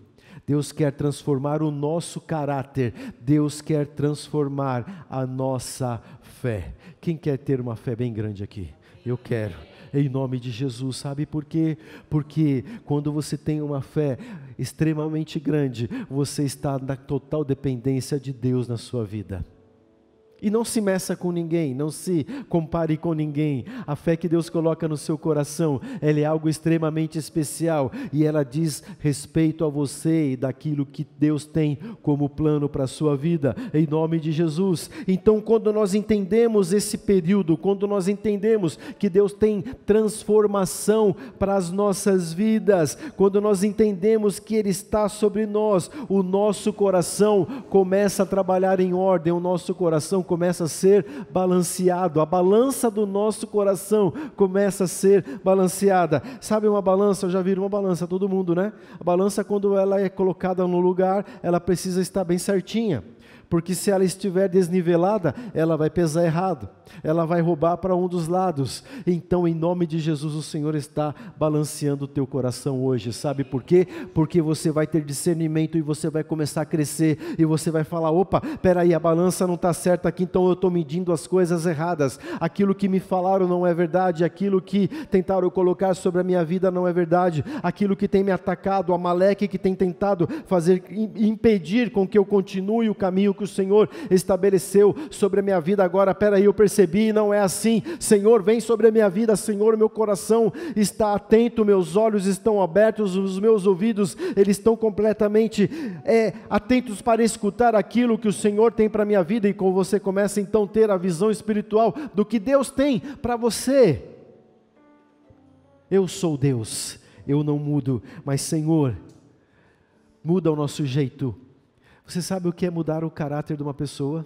Speaker 2: Deus quer transformar o nosso caráter, Deus quer transformar a nossa fé. Quem quer ter uma fé bem grande aqui? Eu quero. Em nome de Jesus, sabe por quê? Porque quando você tem uma fé extremamente grande, você está na total dependência de Deus na sua vida. E não se meça com ninguém, não se compare com ninguém. A fé que Deus coloca no seu coração, ela é algo extremamente especial, e ela diz respeito a você e daquilo que Deus tem como plano para a sua vida, em nome de Jesus. Então quando nós entendemos esse período, quando nós entendemos que Deus tem transformação para as nossas vidas, quando nós entendemos que Ele está sobre nós, o nosso coração começa a trabalhar em ordem, o nosso coração começa a ser balanceado, a balança do nosso coração começa a ser balanceada. Sabe uma balança? Eu já vi uma balança, todo mundo, né? A balança, quando ela é colocada no lugar, ela precisa estar bem certinha, porque se ela estiver desnivelada, ela vai pesar errado, ela vai roubar para um dos lados. Então, em nome de Jesus, o Senhor está balanceando o teu coração hoje. Sabe por quê? Porque você vai ter discernimento e você vai começar a crescer, e você vai falar, opa, peraí, a balança não está certa aqui, então eu estou medindo as coisas erradas, aquilo que me falaram não é verdade, aquilo que tentaram colocar sobre a minha vida não é verdade, aquilo que tem me atacado, o Amaleque que tem tentado impedir com que eu continue o caminho caminho que o Senhor estabeleceu sobre a minha vida agora. Peraí, eu percebi, não é assim. Senhor, vem sobre a minha vida. Senhor, meu coração está atento, meus olhos estão abertos, os meus ouvidos, eles estão completamente atentos para escutar aquilo que o Senhor tem para a minha vida. E com você começa então a ter a visão espiritual do que Deus tem para você. Eu sou Deus, eu não mudo, mas Senhor, muda o nosso jeito. Você sabe o que é mudar o caráter de uma pessoa?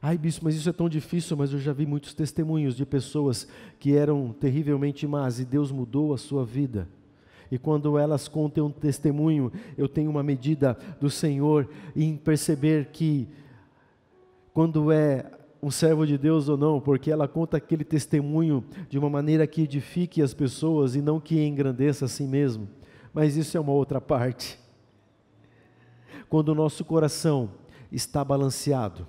Speaker 2: Ai, bispo, mas isso é tão difícil. Mas eu já vi muitos testemunhos de pessoas que eram terrivelmente más e Deus mudou a sua vida. E quando elas contam um testemunho, eu tenho uma medida do Senhor em perceber que quando é um servo de Deus ou não, porque ela conta aquele testemunho de uma maneira que edifique as pessoas e não que engrandeça a si mesmo. Mas isso é uma outra parte. Quando o nosso coração está balanceado,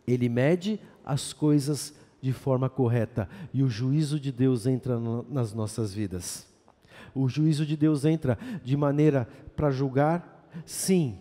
Speaker 2: ele mede as coisas de forma correta e o juízo de Deus entra nas nossas vidas. O juízo de Deus entra de maneira para julgar, sim,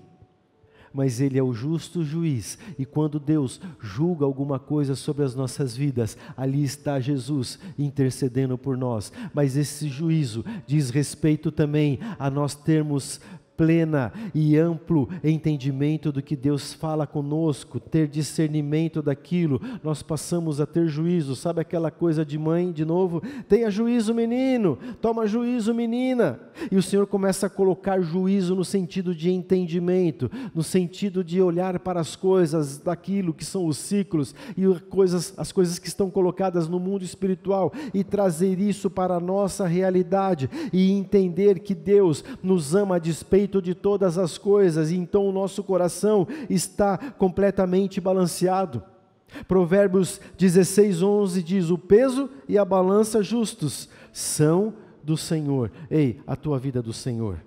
Speaker 2: mas Ele é o justo juiz, e quando Deus julga alguma coisa sobre as nossas vidas, ali está Jesus intercedendo por nós. Mas esse juízo diz respeito também a nós termos plena e amplo entendimento do que Deus fala conosco, ter discernimento daquilo. Nós passamos a ter juízo. Sabe aquela coisa de mãe, de novo? Tenha juízo, menino, toma juízo, menina. E o Senhor começa a colocar juízo no sentido de entendimento, no sentido de olhar para as coisas daquilo que são os ciclos e as coisas que estão colocadas no mundo espiritual, e trazer isso para a nossa realidade e entender que Deus nos ama a despeito de todas as coisas, e então o nosso coração está completamente balanceado. Provérbios 16:11 diz: o peso e a balança justos são do Senhor. Ei, a tua vida é do Senhor.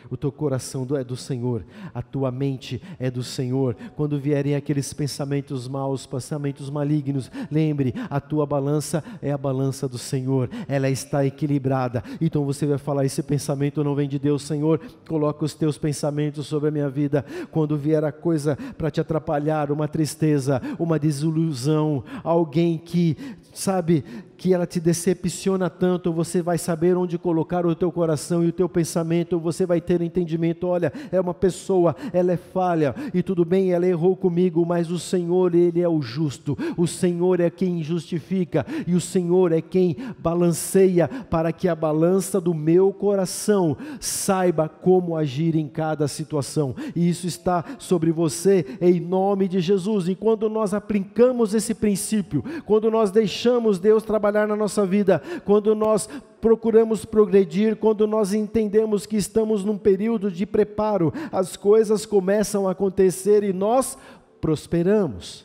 Speaker 2: O teu coração é do Senhor, a tua mente é do Senhor. Quando vierem aqueles pensamentos maus, pensamentos malignos, lembre, a tua balança é a balança do Senhor, ela está equilibrada. Então você vai falar: esse pensamento não vem de Deus, Senhor, coloca os teus pensamentos sobre a minha vida. Quando vier a coisa para te atrapalhar, uma tristeza, uma desilusão, alguém que, sabe, que ela te decepciona tanto, você vai saber onde colocar o teu coração e o teu pensamento. Você vai ter entendimento: olha, é uma pessoa, ela é falha, e tudo bem, ela errou comigo, mas o Senhor, Ele é o justo, o Senhor é quem justifica, e o Senhor é quem balanceia, para que a balança do meu coração saiba como agir em cada situação, e isso está sobre você, em nome de Jesus. E quando nós aplicamos esse princípio, quando nós deixamos Deus trabalhar na nossa vida, quando nós procuramos progredir, quando nós entendemos que estamos num período de preparo, as coisas começam a acontecer e nós prosperamos.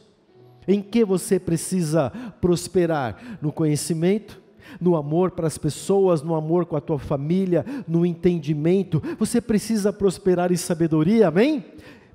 Speaker 2: Em que você precisa prosperar? No conhecimento, no amor para as pessoas, no amor com a tua família, no entendimento. Você precisa prosperar em sabedoria, amém?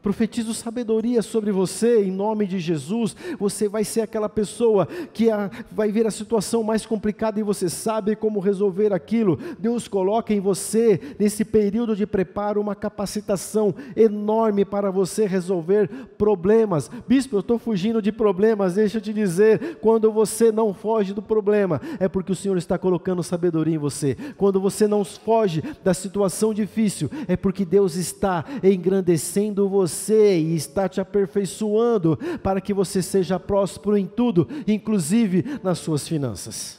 Speaker 2: Profetizo sabedoria sobre você, em nome de Jesus. Você vai ser aquela pessoa que vai ver a situação mais complicada e você sabe como resolver aquilo. Deus coloca em você, nesse período de preparo, uma capacitação enorme para você resolver problemas. Bispo, eu estou fugindo de problemas. Deixa eu te dizer, quando você não foge do problema, é porque o Senhor está colocando sabedoria em você. Quando você não foge da situação difícil, é porque Deus está engrandecendo você e está te aperfeiçoando para que você seja próspero em tudo, inclusive nas suas finanças.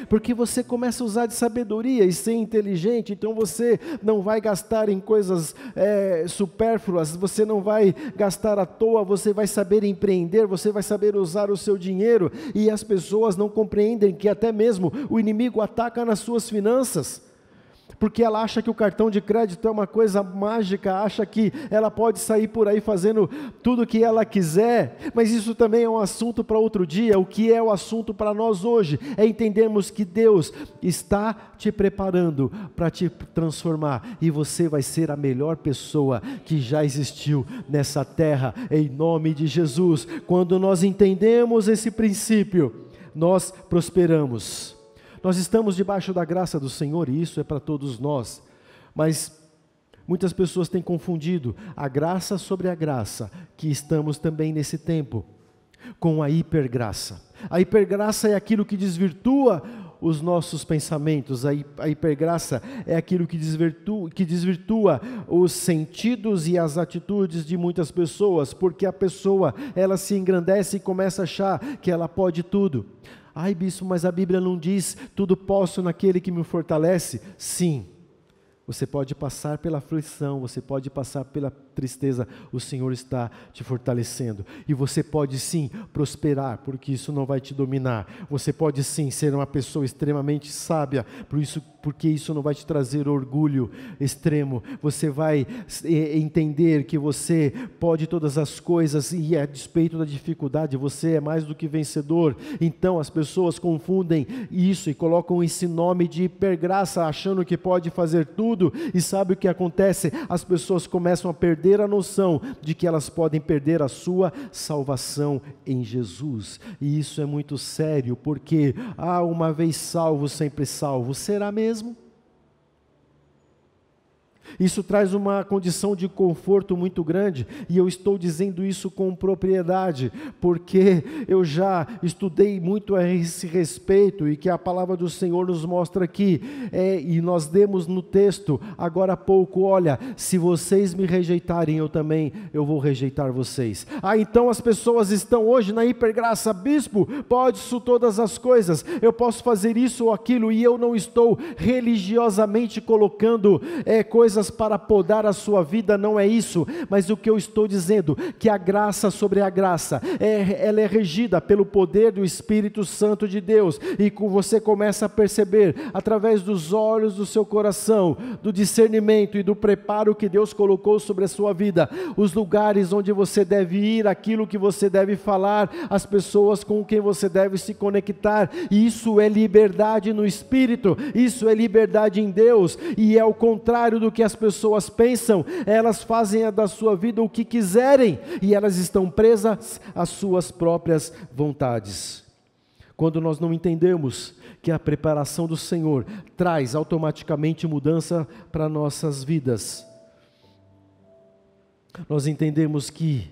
Speaker 2: Porque você começa a usar de sabedoria e ser inteligente, então você não vai gastar em coisas supérfluas, você não vai gastar à toa, você vai saber empreender, você vai saber usar o seu dinheiro, e as pessoas não compreendem que até mesmo o inimigo ataca nas suas finanças. Porque ela acha que o cartão de crédito é uma coisa mágica, acha que ela pode sair por aí fazendo tudo o que ela quiser, mas isso também é um assunto para outro dia. O que é o assunto para nós hoje é entendermos que Deus está te preparando para te transformar, e você vai ser a melhor pessoa que já existiu nessa terra, em nome de Jesus. Quando nós entendemos esse princípio, nós prosperamos. Nós estamos debaixo da graça do Senhor, e isso é para todos nós, mas Muitas pessoas têm confundido a graça sobre a graça, que estamos também nesse tempo, com a hipergraça. A hipergraça é aquilo que desvirtua os nossos pensamentos, a hipergraça é aquilo que desvirtua os sentidos e as atitudes de muitas pessoas, porque a pessoa, ela se engrandece e começa a achar que ela pode tudo. Ai, bispo, mas a Bíblia não diz, tudo posso naquele que me fortalece? Sim, você pode passar pela aflição, você pode passar pela tristeza, o Senhor está te fortalecendo. E você pode sim prosperar, porque isso não vai te dominar. Você pode sim ser uma pessoa extremamente sábia, porque isso não vai te trazer orgulho extremo. Você vai entender que você pode todas as coisas e a despeito da dificuldade, você é mais do que vencedor. Então as pessoas confundem isso e colocam esse nome de hipergraça, achando que pode fazer tudo. E sabe o que acontece? As pessoas começam a perder a noção de que elas podem perder a sua salvação em Jesus. E isso é muito sério, porque uma vez salvo, sempre salvo. Será mesmo? Isso traz uma condição de conforto muito grande, e eu estou dizendo isso com propriedade, porque eu já estudei muito a esse respeito, e que a palavra do Senhor nos mostra aqui, e nós demos no texto, agora há pouco, olha, se vocês me rejeitarem, eu vou rejeitar vocês. Então as pessoas estão hoje na hipergraça, bispo, pode-se todas as coisas, eu posso fazer isso ou aquilo, e eu não estou religiosamente colocando coisas para podar a sua vida, não é isso, mas o que eu estou dizendo, que a graça sobre a graça, ela é regida pelo poder do Espírito Santo de Deus, e você começa a perceber, através dos olhos do seu coração, do discernimento e do preparo que Deus colocou sobre a sua vida, os lugares onde você deve ir, aquilo que você deve falar, as pessoas com quem você deve se conectar, e isso é liberdade no Espírito, isso é liberdade em Deus, e é o contrário do que as pessoas pensam. Elas fazem da sua vida o que quiserem, e elas estão presas às suas próprias vontades. Quando nós não entendemos que a preparação do Senhor traz automaticamente mudança para nossas vidas, nós entendemos que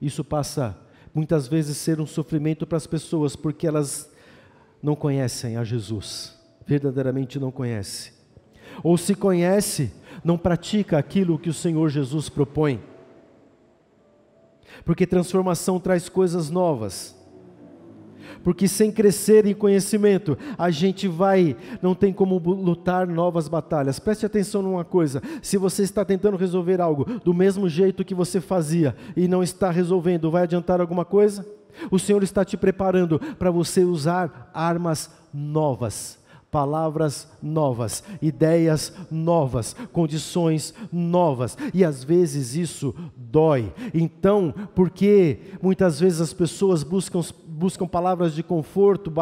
Speaker 2: isso passa muitas vezes a ser um sofrimento para as pessoas, porque elas não conhecem a Jesus, verdadeiramente não conhecem, ou se conhece, não pratica aquilo que o Senhor Jesus propõe, porque transformação traz coisas novas, porque sem crescer em conhecimento, a gente não tem como lutar novas batalhas. Preste atenção numa coisa, se você está tentando resolver algo do mesmo jeito que você fazia, e não está resolvendo, vai adiantar alguma coisa? O Senhor está te preparando para você usar armas novas, palavras novas, ideias novas, condições novas, e às vezes isso dói. Então, porque muitas vezes as pessoas buscam palavras de conforto,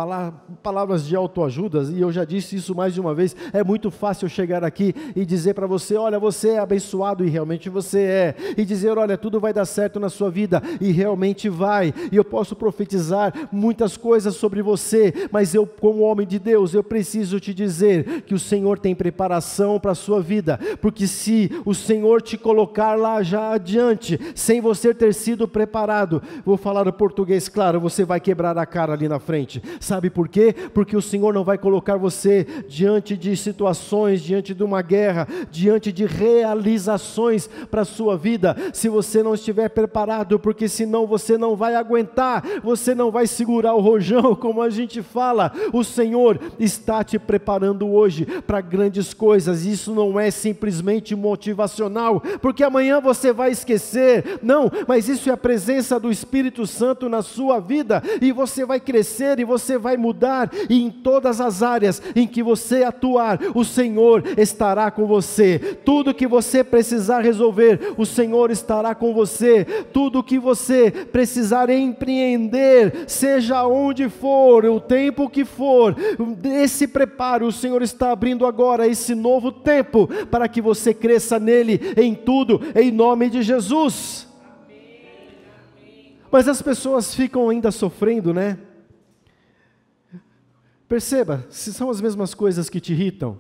Speaker 2: palavras de autoajuda, e eu já disse isso mais de uma vez, é muito fácil chegar aqui e dizer para você, olha, você é abençoado, e realmente você é, e dizer, olha, tudo vai dar certo na sua vida, e realmente vai, e eu posso profetizar muitas coisas sobre você, mas eu, como homem de Deus, eu preciso te dizer que o Senhor tem preparação para a sua vida, porque se o Senhor te colocar lá já adiante, sem você ter sido preparado, vou falar o português claro, você vai quebrar a cara ali na frente. Sabe por quê? Porque o Senhor não vai colocar você diante de situações, diante de uma guerra, diante de realizações para a sua vida, se você não estiver preparado, porque senão você não vai aguentar, você não vai segurar o rojão, como a gente fala. O Senhor está te preparando hoje para grandes coisas. Isso não é simplesmente motivacional, porque amanhã você vai esquecer, não, mas isso é a presença do Espírito Santo na sua vida, e você vai crescer, e você vai mudar, e em todas as áreas em que você atuar, o Senhor estará com você. Tudo que você precisar resolver, o Senhor estará com você. Tudo que você precisar empreender, seja onde for, o tempo que for, esse preparo, o Senhor está abrindo agora esse novo tempo, para que você cresça nele, em tudo, em nome de Jesus. Mas as pessoas ficam ainda sofrendo, né? Perceba, se são as mesmas coisas que te irritam.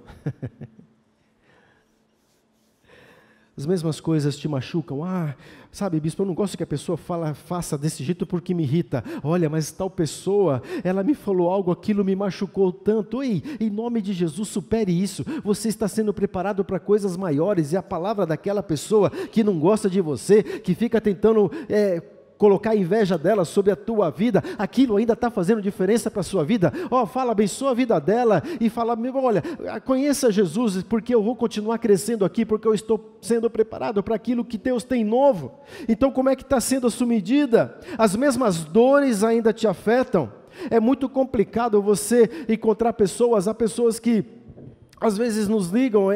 Speaker 2: As mesmas coisas te machucam. Sabe, bispo, eu não gosto que a pessoa faça desse jeito porque me irrita. Olha, mas tal pessoa, ela me falou algo, aquilo me machucou tanto. Ei, em nome de Jesus, supere isso. Você está sendo preparado para coisas maiores, e a palavra daquela pessoa que não gosta de você, que fica tentando colocar inveja dela sobre a tua vida, aquilo ainda está fazendo diferença para a sua vida. Fala, abençoa a vida dela e fala, olha, conheça Jesus, porque eu vou continuar crescendo aqui, porque eu estou sendo preparado para aquilo que Deus tem novo. Então, como é que está sendo a sua medida? As mesmas dores ainda te afetam? É muito complicado você encontrar pessoas, há pessoas que às vezes nos ligam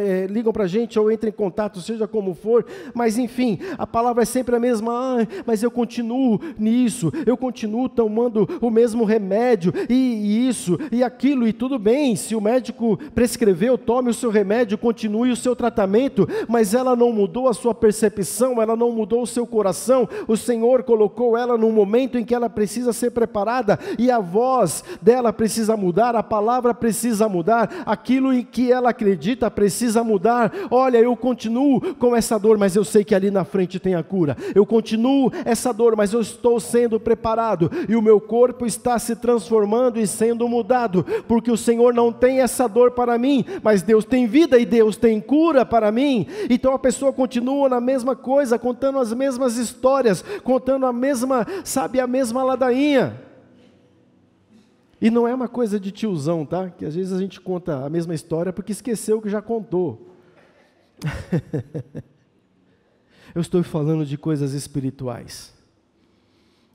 Speaker 2: para a gente ou entram em contato, seja como for, mas enfim, a palavra é sempre a mesma. Mas eu continuo nisso, eu continuo tomando o mesmo remédio, e isso, e aquilo, e tudo bem, se o médico prescreveu, tome o seu remédio, continue o seu tratamento, mas ela não mudou a sua percepção, ela não mudou o seu coração. O Senhor colocou ela num momento em que ela precisa ser preparada, e a voz dela precisa mudar, a palavra precisa mudar, aquilo em que ela acredita precisa mudar. Olha, eu continuo com essa dor, mas eu sei que ali na frente tem a cura. Eu continuo essa dor, mas eu estou sendo preparado, e o meu corpo está se transformando e sendo mudado, porque o Senhor não tem essa dor para mim, mas Deus tem vida e Deus tem cura para mim. Então a pessoa continua na mesma coisa, contando as mesmas histórias, contando a mesma ladainha. E não é uma coisa de tiozão, tá? Que às vezes a gente conta a mesma história porque esqueceu que já contou. Eu estou falando de coisas espirituais.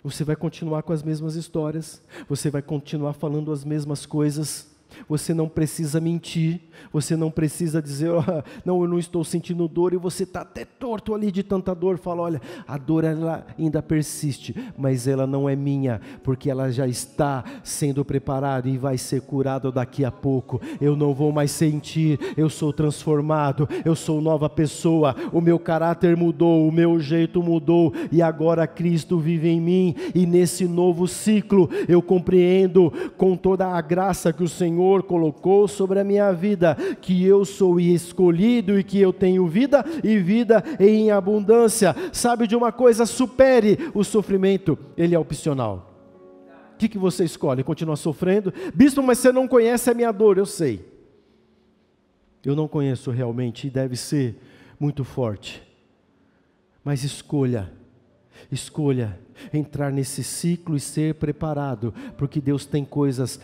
Speaker 2: Você vai continuar com as mesmas histórias, você vai continuar falando as mesmas coisas. Você não precisa mentir, você não precisa dizer, não, eu não estou sentindo dor, e você está até torto ali de tanta dor. Fala, olha, a dor ela ainda persiste, mas ela não é minha, porque ela já está sendo preparada e vai ser curada daqui a pouco. Eu não vou mais sentir, eu sou transformado, eu sou nova pessoa, o meu caráter mudou, o meu jeito mudou, e agora Cristo vive em mim, e nesse novo ciclo eu compreendo com toda a graça que o Senhor colocou sobre a minha vida, que eu sou escolhido e que eu tenho vida e vida em abundância. Sabe de uma coisa? Supere o sofrimento, ele é opcional. O que você escolhe? Continuar sofrendo? Bispo, mas você não conhece a minha dor. Eu sei, eu não conheço realmente, e deve ser muito forte, mas escolha entrar nesse ciclo e ser preparado, porque Deus tem coisas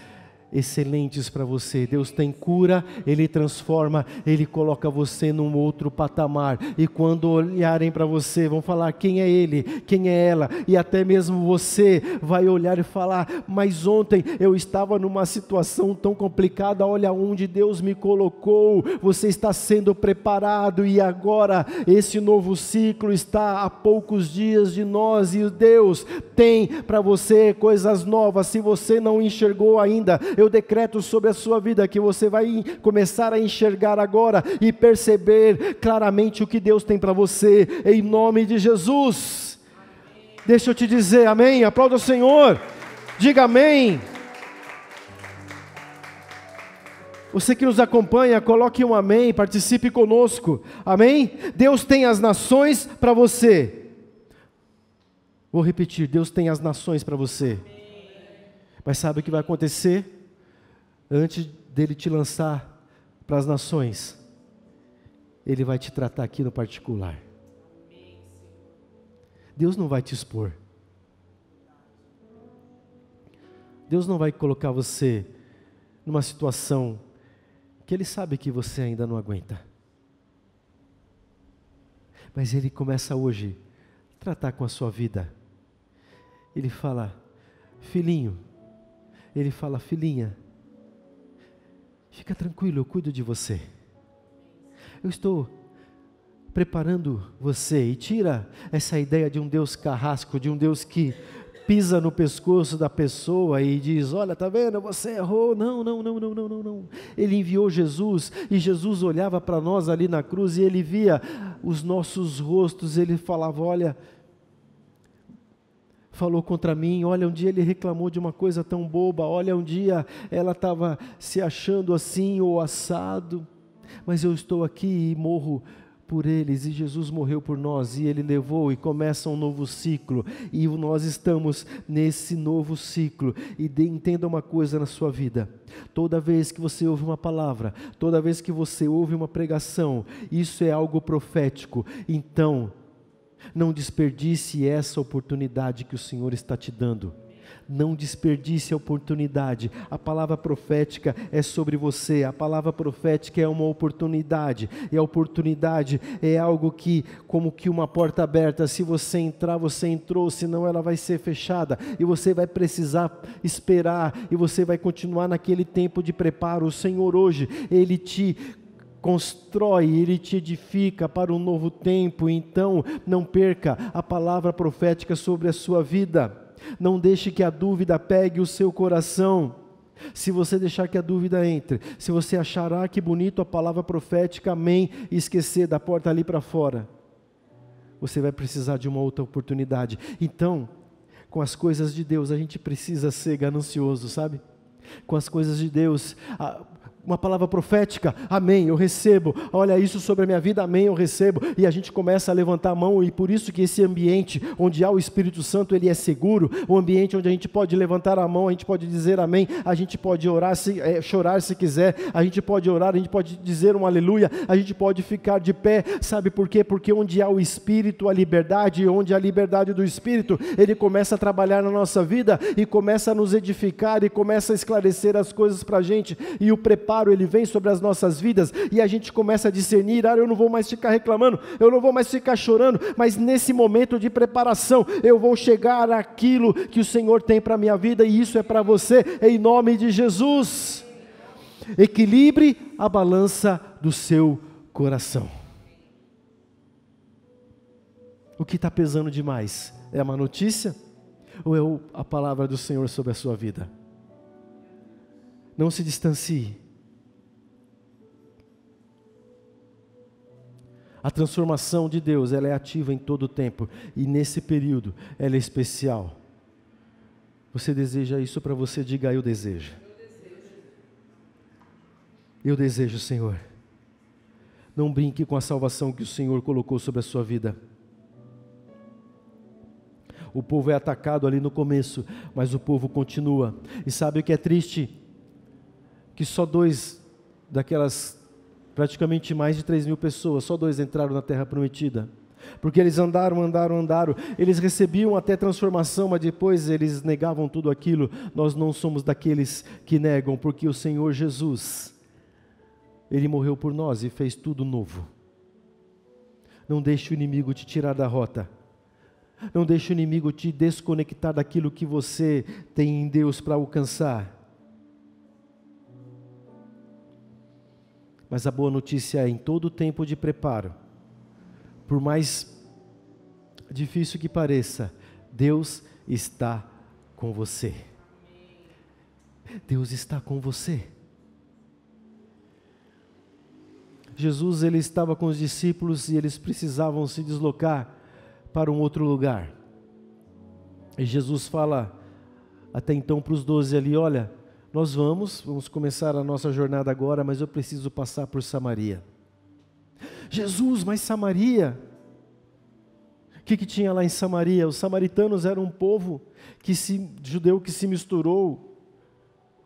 Speaker 2: excelentes para você. Deus tem cura, Ele transforma, Ele coloca você num outro patamar, e quando olharem para você, vão falar, quem é ele, quem é ela, e até mesmo você vai olhar e falar, mas ontem eu estava numa situação tão complicada, olha onde Deus me colocou. Você está sendo preparado, e agora esse novo ciclo está a poucos dias de nós, e Deus tem para você coisas novas. Se você não enxergou ainda, eu decreto sobre a sua vida que você vai começar a enxergar agora e perceber claramente o que Deus tem para você, em nome de Jesus. Amém. Deixa eu te dizer, amém? Aplauda o Senhor, diga amém. Você que nos acompanha, coloque um amém, participe conosco, amém? Deus tem as nações para você. Vou repetir, Deus tem as nações para você. Mas sabe o que vai acontecer? Antes dele te lançar para as nações, ele vai te tratar aqui no particular. Deus não vai te expor. Deus não vai colocar você numa situação que Ele sabe que você ainda não aguenta. Mas Ele começa hoje a tratar com a sua vida. Ele fala, filhinho. Ele fala, filhinha, fica tranquilo, eu cuido de você. Eu estou preparando você, e tira essa ideia de um Deus carrasco, de um Deus que pisa no pescoço da pessoa e diz, olha, tá vendo, você errou. Não. Ele enviou Jesus, e Jesus olhava para nós ali na cruz, e Ele via os nossos rostos, Ele falava, olha, falou contra mim, olha, um dia ele reclamou de uma coisa tão boba, olha, um dia ela estava se achando assim ou assado, mas eu estou aqui e morro por eles, e Jesus morreu por nós, e Ele levou, e começa um novo ciclo, e nós estamos nesse novo ciclo. E entenda uma coisa na sua vida: toda vez que você ouve uma palavra, toda vez que você ouve uma pregação, isso é algo profético. Então, não desperdice essa oportunidade que o Senhor está te dando. Não desperdice a oportunidade. A palavra profética é sobre você. A palavra profética é uma oportunidade. E a oportunidade é algo que, como que uma porta aberta. Se você entrar, você entrou. Senão ela vai ser fechada. E você vai precisar esperar. E você vai continuar naquele tempo de preparo. O Senhor hoje, Ele te constrói, Ele te edifica para um novo tempo. Então não perca a palavra profética sobre a sua vida. Não deixe que a dúvida pegue o seu coração. Se você deixar que a dúvida entre, se você achar, que bonito a palavra profética, amém, e esquecer da porta ali para fora, você vai precisar de uma outra oportunidade. Então, com as coisas de Deus, a gente precisa ser ganancioso, sabe? Com as coisas de Deus, uma palavra profética, amém, eu recebo. Olha isso sobre a minha vida, amém, eu recebo. E a gente começa a levantar a mão. E por isso que esse ambiente onde há o Espírito Santo, ele é seguro. O ambiente onde a gente pode levantar a mão, a gente pode dizer amém, a gente pode orar, chorar se quiser, a gente pode orar, a gente pode dizer um aleluia, a gente pode ficar de pé. Sabe por quê? Porque onde há o Espírito, a liberdade, e onde há a liberdade do Espírito, Ele começa a trabalhar na nossa vida, e começa a nos edificar, e começa a esclarecer as coisas para a gente, e o preparo, ele vem sobre as nossas vidas, e a gente começa a discernir, eu não vou mais ficar reclamando, eu não vou mais ficar chorando, mas nesse momento de preparação, eu vou chegar àquilo que o Senhor tem para a minha vida, e isso é para você, em nome de Jesus. Equilibre a balança do seu coração. O que está pesando demais? É a má notícia? Ou é a palavra do Senhor sobre a sua vida? Não se distancie. A transformação de Deus, ela é ativa em todo o tempo, e nesse período, ela é especial. Você deseja isso para você? Diga: eu desejo. Eu desejo, Senhor. Não brinque com a salvação que o Senhor colocou sobre a sua vida. O povo é atacado ali no começo, mas o povo continua. E sabe o que é triste? Que só 2 daquelas praticamente mais de 3.000 pessoas, só 2 entraram na terra prometida, porque eles andaram, eles recebiam até transformação, mas depois eles negavam tudo aquilo. Nós não somos daqueles que negam, porque o Senhor Jesus, Ele morreu por nós e fez tudo novo. Não deixe o inimigo te tirar da rota, não deixe o inimigo te desconectar daquilo que você tem em Deus para alcançar. Mas a boa notícia é, em todo o tempo de preparo, por mais difícil que pareça, Deus está com você. Deus está com você. Jesus, ele estava com os discípulos e eles precisavam se deslocar para um outro lugar. E Jesus fala até então para os 12 ali: olha, nós vamos começar a nossa jornada agora, mas eu preciso passar por Samaria. Jesus, mas Samaria? O que tinha lá em Samaria? Os samaritanos eram um povo judeu que se misturou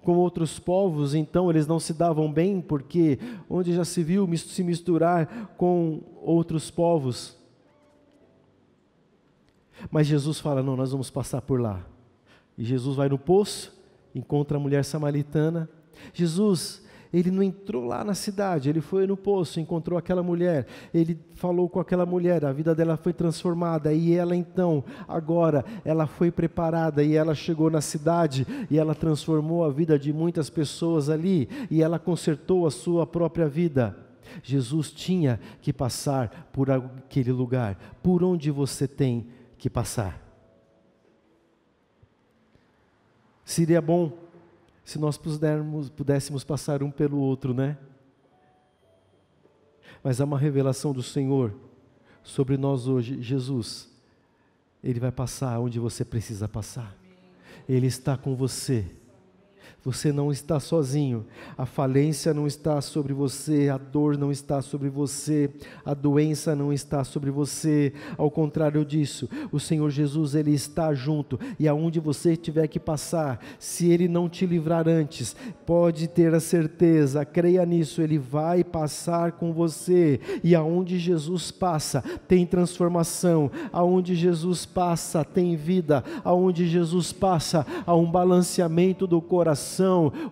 Speaker 2: com outros povos, então eles não se davam bem, porque onde já se viu se misturar com outros povos. Mas Jesus fala: não, nós vamos passar por lá. E Jesus vai no poço, encontra a mulher samaritana. Jesus, ele não entrou lá na cidade, ele foi no poço, encontrou aquela mulher, ele falou com aquela mulher, a vida dela foi transformada, e ela então, agora, ela foi preparada, e ela chegou na cidade, e ela transformou a vida de muitas pessoas ali, e ela consertou a sua própria vida. Jesus tinha que passar por aquele lugar. Por onde você tem que passar? Seria bom se nós pudéssemos passar um pelo outro, né? Mas há uma revelação do Senhor sobre nós hoje. Jesus, Ele vai passar onde você precisa passar. Ele está com você. Você não está sozinho, a falência não está sobre você, a dor não está sobre você, a doença não está sobre você, ao contrário disso, o Senhor Jesus, Ele está junto, e aonde você tiver que passar, se Ele não te livrar antes, pode ter a certeza, creia nisso, Ele vai passar com você, e aonde Jesus passa, tem transformação, aonde Jesus passa, tem vida, aonde Jesus passa, há um balanceamento do coração,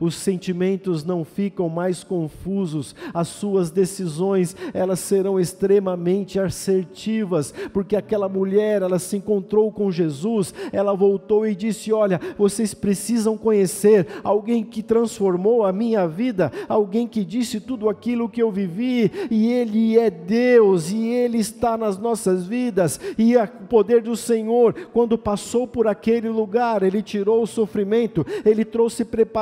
Speaker 2: os sentimentos não ficam mais confusos, as suas decisões, elas serão extremamente assertivas, porque aquela mulher, ela se encontrou com Jesus, ela voltou e disse, olha, vocês precisam conhecer alguém que transformou a minha vida, alguém que disse tudo aquilo que eu vivi, e Ele é Deus, e Ele está nas nossas vidas, e o poder do Senhor, quando passou por aquele lugar, Ele tirou o sofrimento, Ele trouxe preparação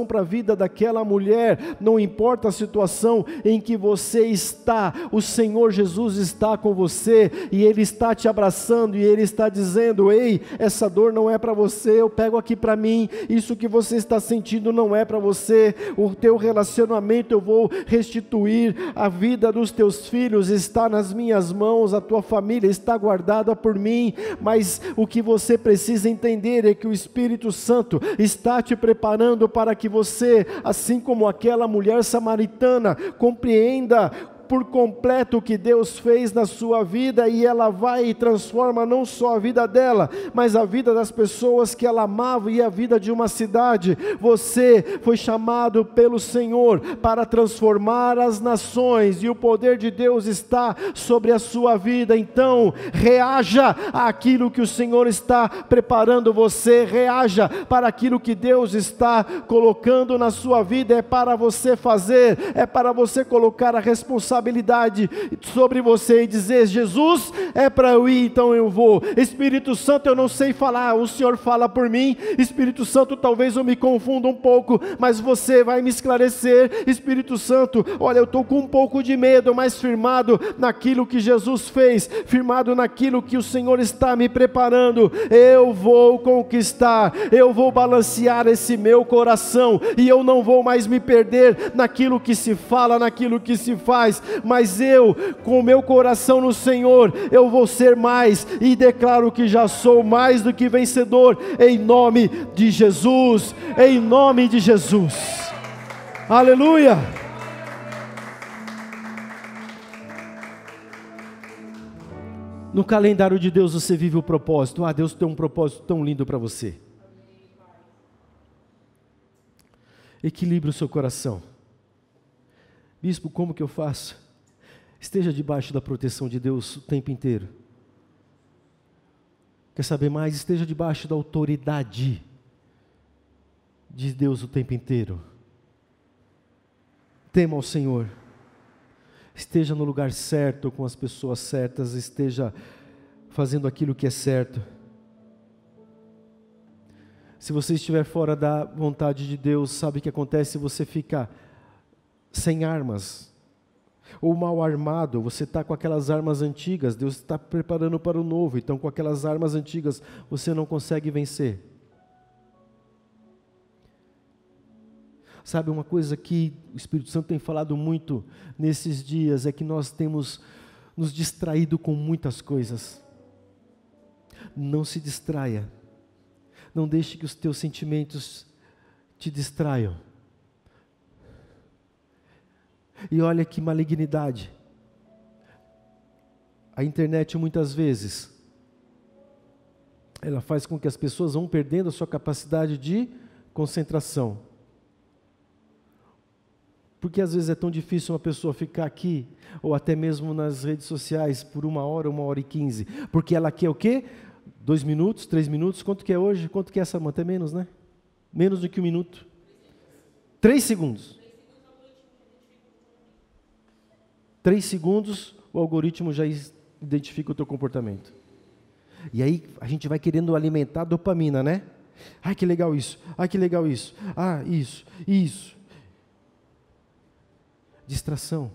Speaker 2: para a vida daquela mulher, não importa a situação em que você está, o Senhor Jesus está com você, e Ele está te abraçando, e Ele está dizendo, ei, essa dor não é para você, eu pego aqui para mim, isso que você está sentindo não é para você, o teu relacionamento eu vou restituir, a vida dos teus filhos está nas minhas mãos, a tua família está guardada por mim, mas o que você precisa entender é que o Espírito Santo está te preparando para que você, assim como aquela mulher samaritana, compreenda por completo o que Deus fez na sua vida, e ela vai e transforma não só a vida dela, mas a vida das pessoas que ela amava e a vida de uma cidade. Você foi chamado pelo Senhor para transformar as nações, e o poder de Deus está sobre a sua vida. Então reaja àquilo que o Senhor está preparando você, reaja para aquilo que Deus está colocando na sua vida, é para você fazer, é para você colocar a responsabilidade sobre você e dizer, Jesus, é para eu ir, então eu vou. Espírito Santo, eu não sei falar, o Senhor fala por mim. Espírito Santo, talvez eu me confunda um pouco, mas você vai me esclarecer. Espírito Santo, olha, eu estou com um pouco de medo, mas firmado naquilo que Jesus fez, firmado naquilo que o Senhor está me preparando, eu vou conquistar, eu vou balancear esse meu coração, e eu não vou mais me perder naquilo que se fala, naquilo que se faz, mas eu, com o meu coração no Senhor, eu vou ser mais, e declaro que já sou mais do que vencedor, em nome de Jesus, em nome de Jesus, aleluia. No calendário de Deus você vive o propósito, Deus tem um propósito tão lindo para você. Equilibre o seu coração. Bispo, como que eu faço? Esteja debaixo da proteção de Deus o tempo inteiro. Quer saber mais? Esteja debaixo da autoridade de Deus o tempo inteiro. Tema ao Senhor. Esteja no lugar certo, com as pessoas certas, esteja fazendo aquilo que é certo. Se você estiver fora da vontade de Deus, sabe o que acontece? Você fica sem armas, ou mal armado, você está com aquelas armas antigas, Deus está preparando para o novo, então com aquelas armas antigas você não consegue vencer. Sabe uma coisa que o Espírito Santo tem falado muito nesses dias, é que nós temos nos distraído com muitas coisas. Não se distraia, não deixe que os teus sentimentos te distraiam. E olha que malignidade. A internet muitas vezes, ela faz com que as pessoas vão perdendo a sua capacidade de concentração. Porque às vezes é tão difícil uma pessoa ficar aqui, ou até mesmo nas redes sociais, por 1h e 15. Porque ela quer o quê? 2 minutos, 3 minutos, quanto que é hoje? Quanto que é essa, até menos, né? Menos do que 1 minuto. 3 segundos. 3 segundos, o algoritmo já identifica o teu comportamento. E aí a gente vai querendo alimentar a dopamina, né? Ai, que legal isso. Ai, que legal isso. Ah, isso. Distração.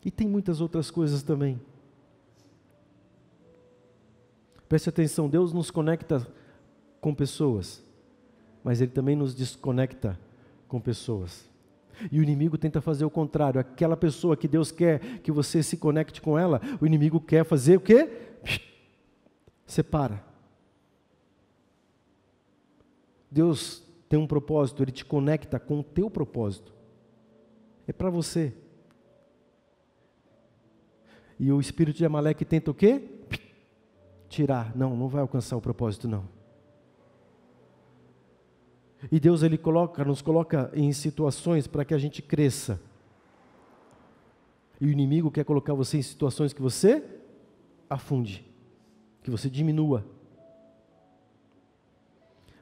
Speaker 2: E tem muitas outras coisas também. Preste atenção, Deus nos conecta com pessoas. mas ele também nos desconecta com pessoas. E o inimigo tenta fazer o contrário. Aquela pessoa que Deus quer que você se conecte com ela, o inimigo quer fazer o quê? Separa. Deus tem um propósito, Ele te conecta com o teu propósito. É para você. E o espírito de Amaleque tenta o quê? Tirar. Não vai alcançar o propósito, não. E Deus Ele nos coloca em situações para que a gente cresça. E o inimigo quer colocar você em situações que você afunde, que você diminua.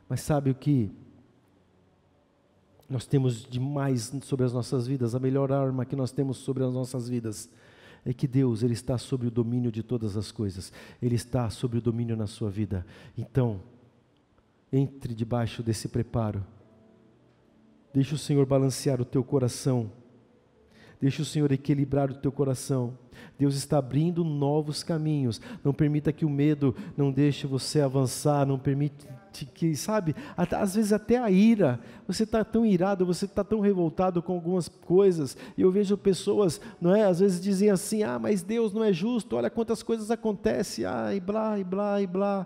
Speaker 2: Mas sabe o que nós temos de mais sobre as nossas vidas? A melhor arma que nós temos sobre as nossas vidas é que Deus, Ele está sobre o domínio de todas as coisas. Ele está sobre o domínio na sua vida. Então, entre debaixo desse preparo. Deixa o Senhor balancear o teu coração. Deixa o Senhor equilibrar o teu coração. Deus está abrindo novos caminhos. Não permita que o medo não deixe você avançar. Não permite que, sabe, às vezes até a ira. Você está tão irado, você está tão revoltado com algumas coisas. E eu vejo pessoas, não é? Às vezes dizem assim, mas Deus não é justo. Olha quantas coisas acontecem. E blá, e blá, e blá.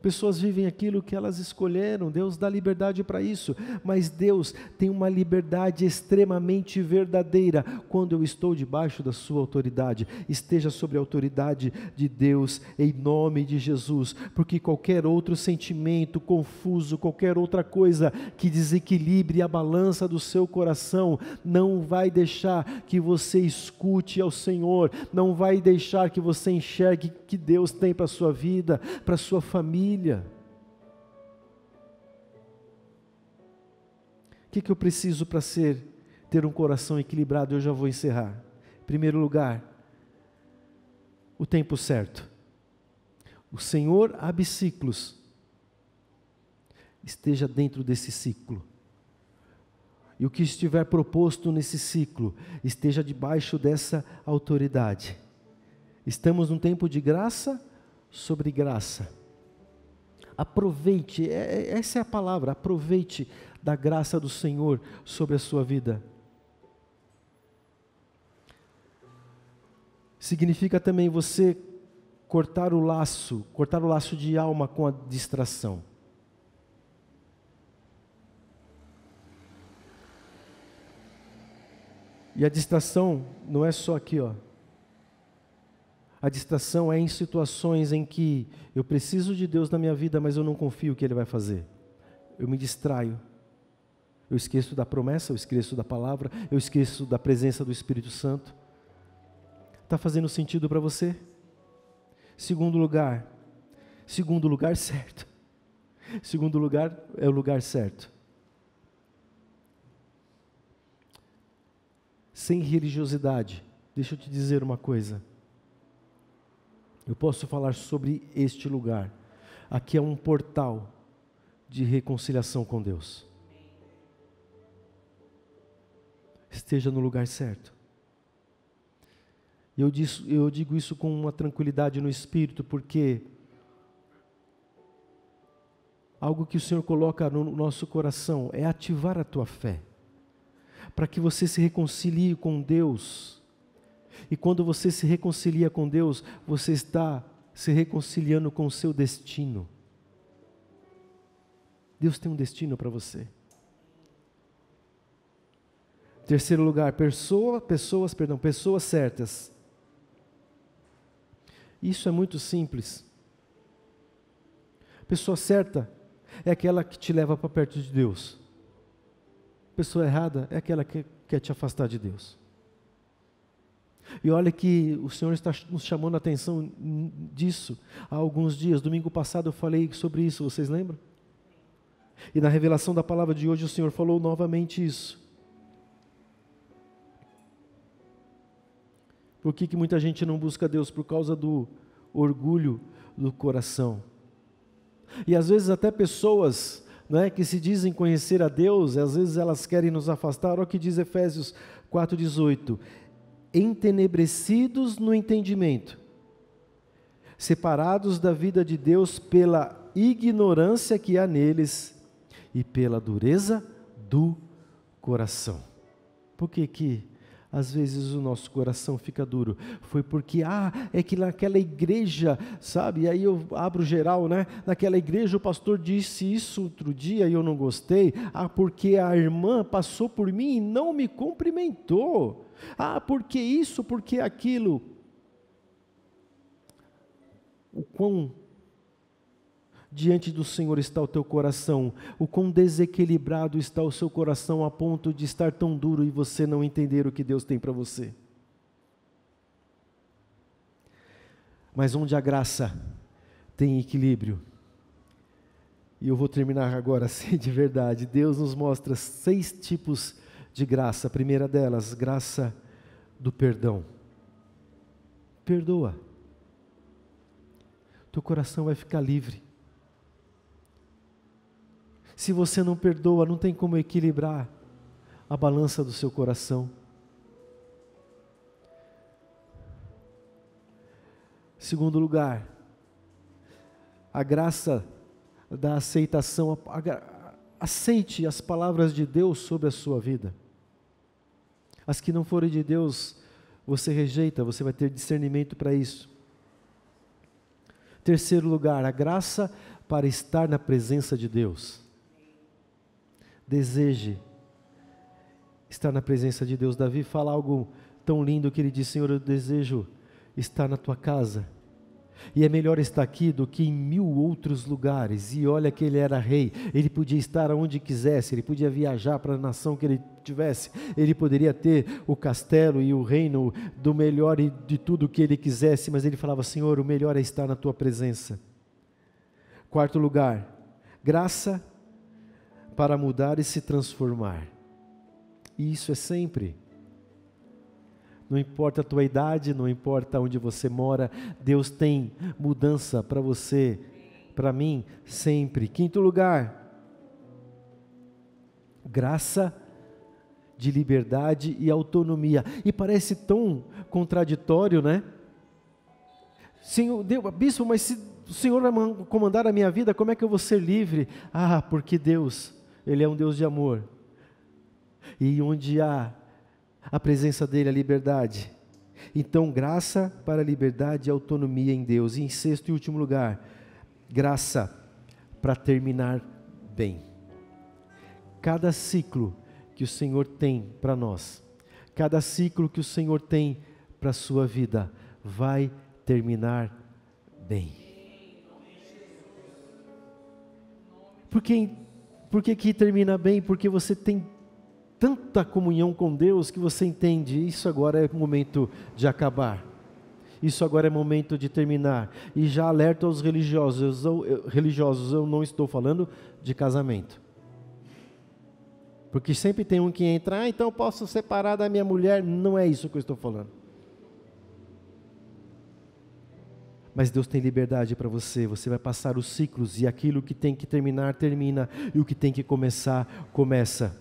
Speaker 2: Pessoas vivem aquilo que elas escolheram, Deus dá liberdade para isso, mas Deus tem uma liberdade extremamente verdadeira quando eu estou debaixo da sua autoridade. Esteja sobre a autoridade de Deus, em nome de Jesus, porque qualquer outro sentimento confuso, qualquer outra coisa que desequilibre a balança do seu coração, não vai deixar que você escute ao Senhor, não vai deixar que você enxergue o que Deus tem para a sua vida, para a sua família. O que eu preciso para ter um coração equilibrado? Eu já vou encerrar. Em primeiro lugar, o tempo certo. O Senhor abre ciclos. Esteja dentro desse ciclo. E o que estiver proposto nesse ciclo, esteja debaixo dessa autoridade. Estamos num tempo de graça sobre graça. Aproveite, essa é a palavra, aproveite da graça do Senhor sobre a sua vida. Significa também você cortar o laço de alma com a distração. E a distração não é só aqui, A distração é em situações em que eu preciso de Deus na minha vida, mas eu não confio que Ele vai fazer. Eu me distraio. Eu esqueço da promessa, eu esqueço da palavra, eu esqueço da presença do Espírito Santo. Está fazendo sentido para você? Segundo lugar certo. Segundo lugar é o lugar certo. Sem religiosidade. Deixa eu te dizer uma coisa. Eu posso falar sobre este lugar. Aqui é um portal de reconciliação com Deus. Esteja no lugar certo. Eu digo isso com uma tranquilidade no espírito, porque algo que o Senhor coloca no nosso coração é ativar a tua fé, para que você se reconcilie com Deus. E quando você se reconcilia com Deus, você está se reconciliando com o seu destino. Deus tem um destino para você. Terceiro lugar, pessoas certas. Isso é muito simples. Pessoa certa é aquela que te leva para perto de Deus. Pessoa errada é aquela que quer te afastar de Deus. E olha que o Senhor está nos chamando a atenção disso há alguns dias. Domingo passado eu falei sobre isso, vocês lembram? E na revelação da palavra de hoje o Senhor falou novamente isso. Por que muita gente não busca Deus? Por causa do orgulho do coração. E às vezes até pessoas, que se dizem conhecer a Deus, às vezes elas querem nos afastar. Olha o que diz Efésios 4,18. Entenebrecidos no entendimento, separados da vida de Deus pela ignorância que há neles e pela dureza do coração. Por que às vezes o nosso coração fica duro? Foi porque, é que naquela igreja, sabe, e aí eu abro geral, né? Naquela igreja o pastor disse isso outro dia e eu não gostei. Porque a irmã passou por mim e não me cumprimentou. Porque isso, porque aquilo. O quão diante do Senhor está o teu coração, o quão desequilibrado está o seu coração a ponto de estar tão duro e você não entender o que Deus tem para você. Mas onde a graça tem equilíbrio, e eu vou terminar agora assim de verdade, Deus nos mostra 6 tipos de graça. A primeira delas, graça do perdão. Perdoa. Teu coração vai ficar livre. Se você não perdoa, não tem como equilibrar a balança do seu coração. Segundo lugar, a graça da aceitação. Aceite as palavras de Deus sobre a sua vida. As que não forem de Deus, você rejeita, você vai ter discernimento para isso. Terceiro lugar, a graça para estar na presença de Deus. Deseje estar na presença de Deus. Davi fala algo tão lindo que ele diz: Senhor, eu desejo estar na tua casa, e é melhor estar aqui do que em 1000 outros lugares. E olha que ele era rei, ele podia estar onde quisesse, ele podia viajar para a nação que ele tivesse, ele poderia ter o castelo e o reino do melhor e de tudo que ele quisesse, mas ele falava: Senhor, o melhor é estar na tua presença. Quarto lugar, graça para mudar e se transformar. E isso é sempre. Não importa a tua idade, não importa onde você mora, Deus tem mudança para você, para mim, sempre. Quinto lugar, graça de liberdade e autonomia. E parece tão contraditório, né? Senhor, bispo, mas se o Senhor vai comandar a minha vida, como é que eu vou ser livre? Porque Deus, Ele é um Deus de amor. E onde há a presença dele, a liberdade. Então, graça para a liberdade e autonomia em Deus. E em sexto e último lugar, graça para terminar bem. Cada ciclo que o Senhor tem para nós, cada ciclo que o Senhor tem para a sua vida, vai terminar bem. Por que termina bem? Porque você tem tanta comunhão com Deus que você entende, isso agora é momento de acabar, isso agora é momento de terminar. E já alerto aos religiosos, eu não estou falando de casamento, porque sempre tem um que entra, então eu posso separar da minha mulher. Não é isso que eu estou falando. Mas Deus tem liberdade para você, você vai passar os ciclos, e aquilo que tem que terminar, termina, e o que tem que começar, começa.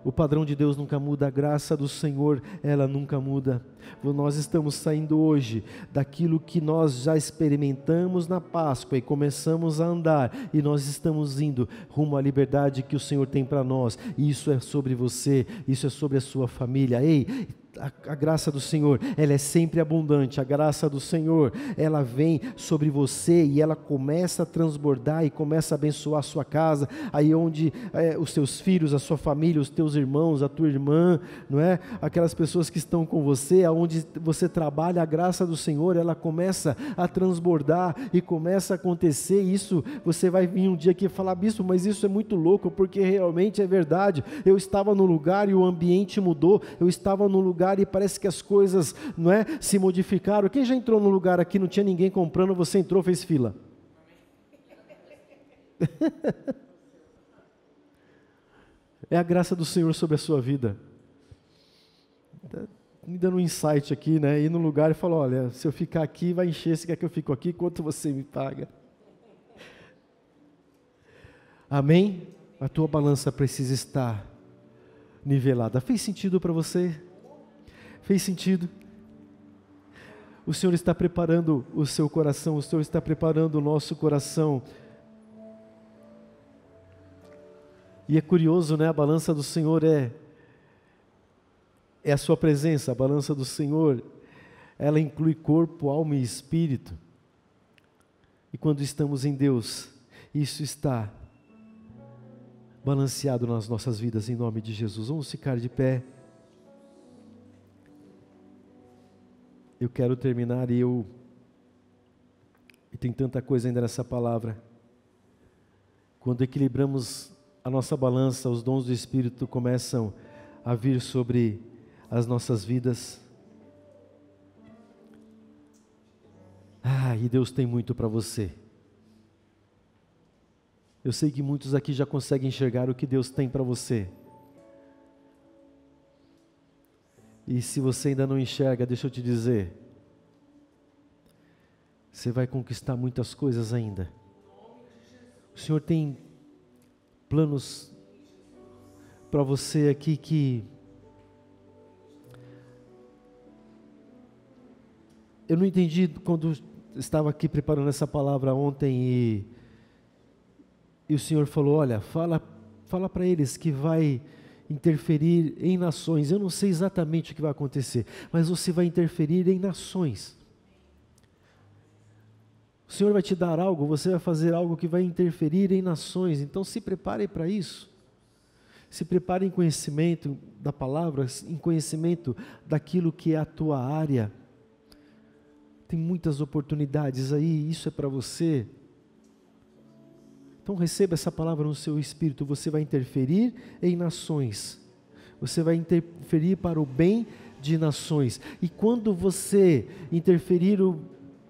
Speaker 2: O padrão de Deus nunca muda, a graça do Senhor, ela nunca muda. Nós estamos saindo hoje daquilo que nós já experimentamos na Páscoa e começamos a andar, e nós estamos indo rumo à liberdade que o Senhor tem para nós. E isso é sobre você, isso é sobre a sua família. Ei, a graça do Senhor, ela é sempre abundante. A graça do Senhor, ela vem sobre você e ela começa a transbordar e começa a abençoar a sua casa, aí onde os teus filhos, a sua família, os teus irmãos, a tua irmã, não é? Aquelas pessoas que estão com você, aonde você trabalha, a graça do Senhor, ela começa a transbordar e começa a acontecer. Isso, você vai vir um dia aqui e falar: bispo, mas isso é muito louco, porque realmente é verdade. Eu estava no lugar e o ambiente mudou, eu estava no lugar e parece que as coisas, não é, se modificaram. Quem já entrou no lugar aqui, não tinha ninguém comprando, você entrou, fez fila? É a graça do Senhor sobre a sua vida. Me dando um insight aqui, né? Ir no lugar e falar: olha, se eu ficar aqui vai encher, se quer que eu fique aqui, quanto você me paga? Amém? A tua balança precisa estar nivelada. Fez sentido para você? Fez sentido? O Senhor está preparando o seu coração, o Senhor está preparando o nosso coração. E é curioso, né? A balança do Senhor é a sua presença. A balança do Senhor, ela inclui corpo, alma e espírito. E quando estamos em Deus, isso está balanceado nas nossas vidas, em nome de Jesus. Vamos ficar de pé. Eu quero terminar e tem tanta coisa ainda nessa palavra. Quando equilibramos a nossa balança, os dons do Espírito começam a vir sobre as nossas vidas. E Deus tem muito para você. Eu sei que muitos aqui já conseguem enxergar o que Deus tem para você. E se você ainda não enxerga, deixa eu te dizer, você vai conquistar muitas coisas ainda. O Senhor tem planos para você aqui que eu não entendi quando estava aqui preparando essa palavra ontem e o Senhor falou, olha, fala para eles que vai interferir em nações. Eu não sei exatamente o que vai acontecer, mas você vai interferir em nações. O Senhor vai te dar algo, você vai fazer algo que vai interferir em nações. Então se prepare para isso. Se prepare em conhecimento da palavra, em conhecimento daquilo que é a tua área. Tem muitas oportunidades aí, isso é para você. Então receba essa palavra no seu espírito, você vai interferir em nações. Você vai interferir para o bem de nações. E quando você interferir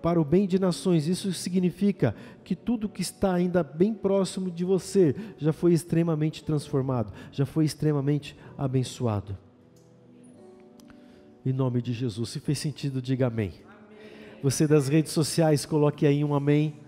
Speaker 2: para o bem de nações, isso significa que tudo que está ainda bem próximo de você já foi extremamente transformado, já foi extremamente abençoado. Em nome de Jesus, se fez sentido, diga amém. Você das redes sociais, coloque aí um amém.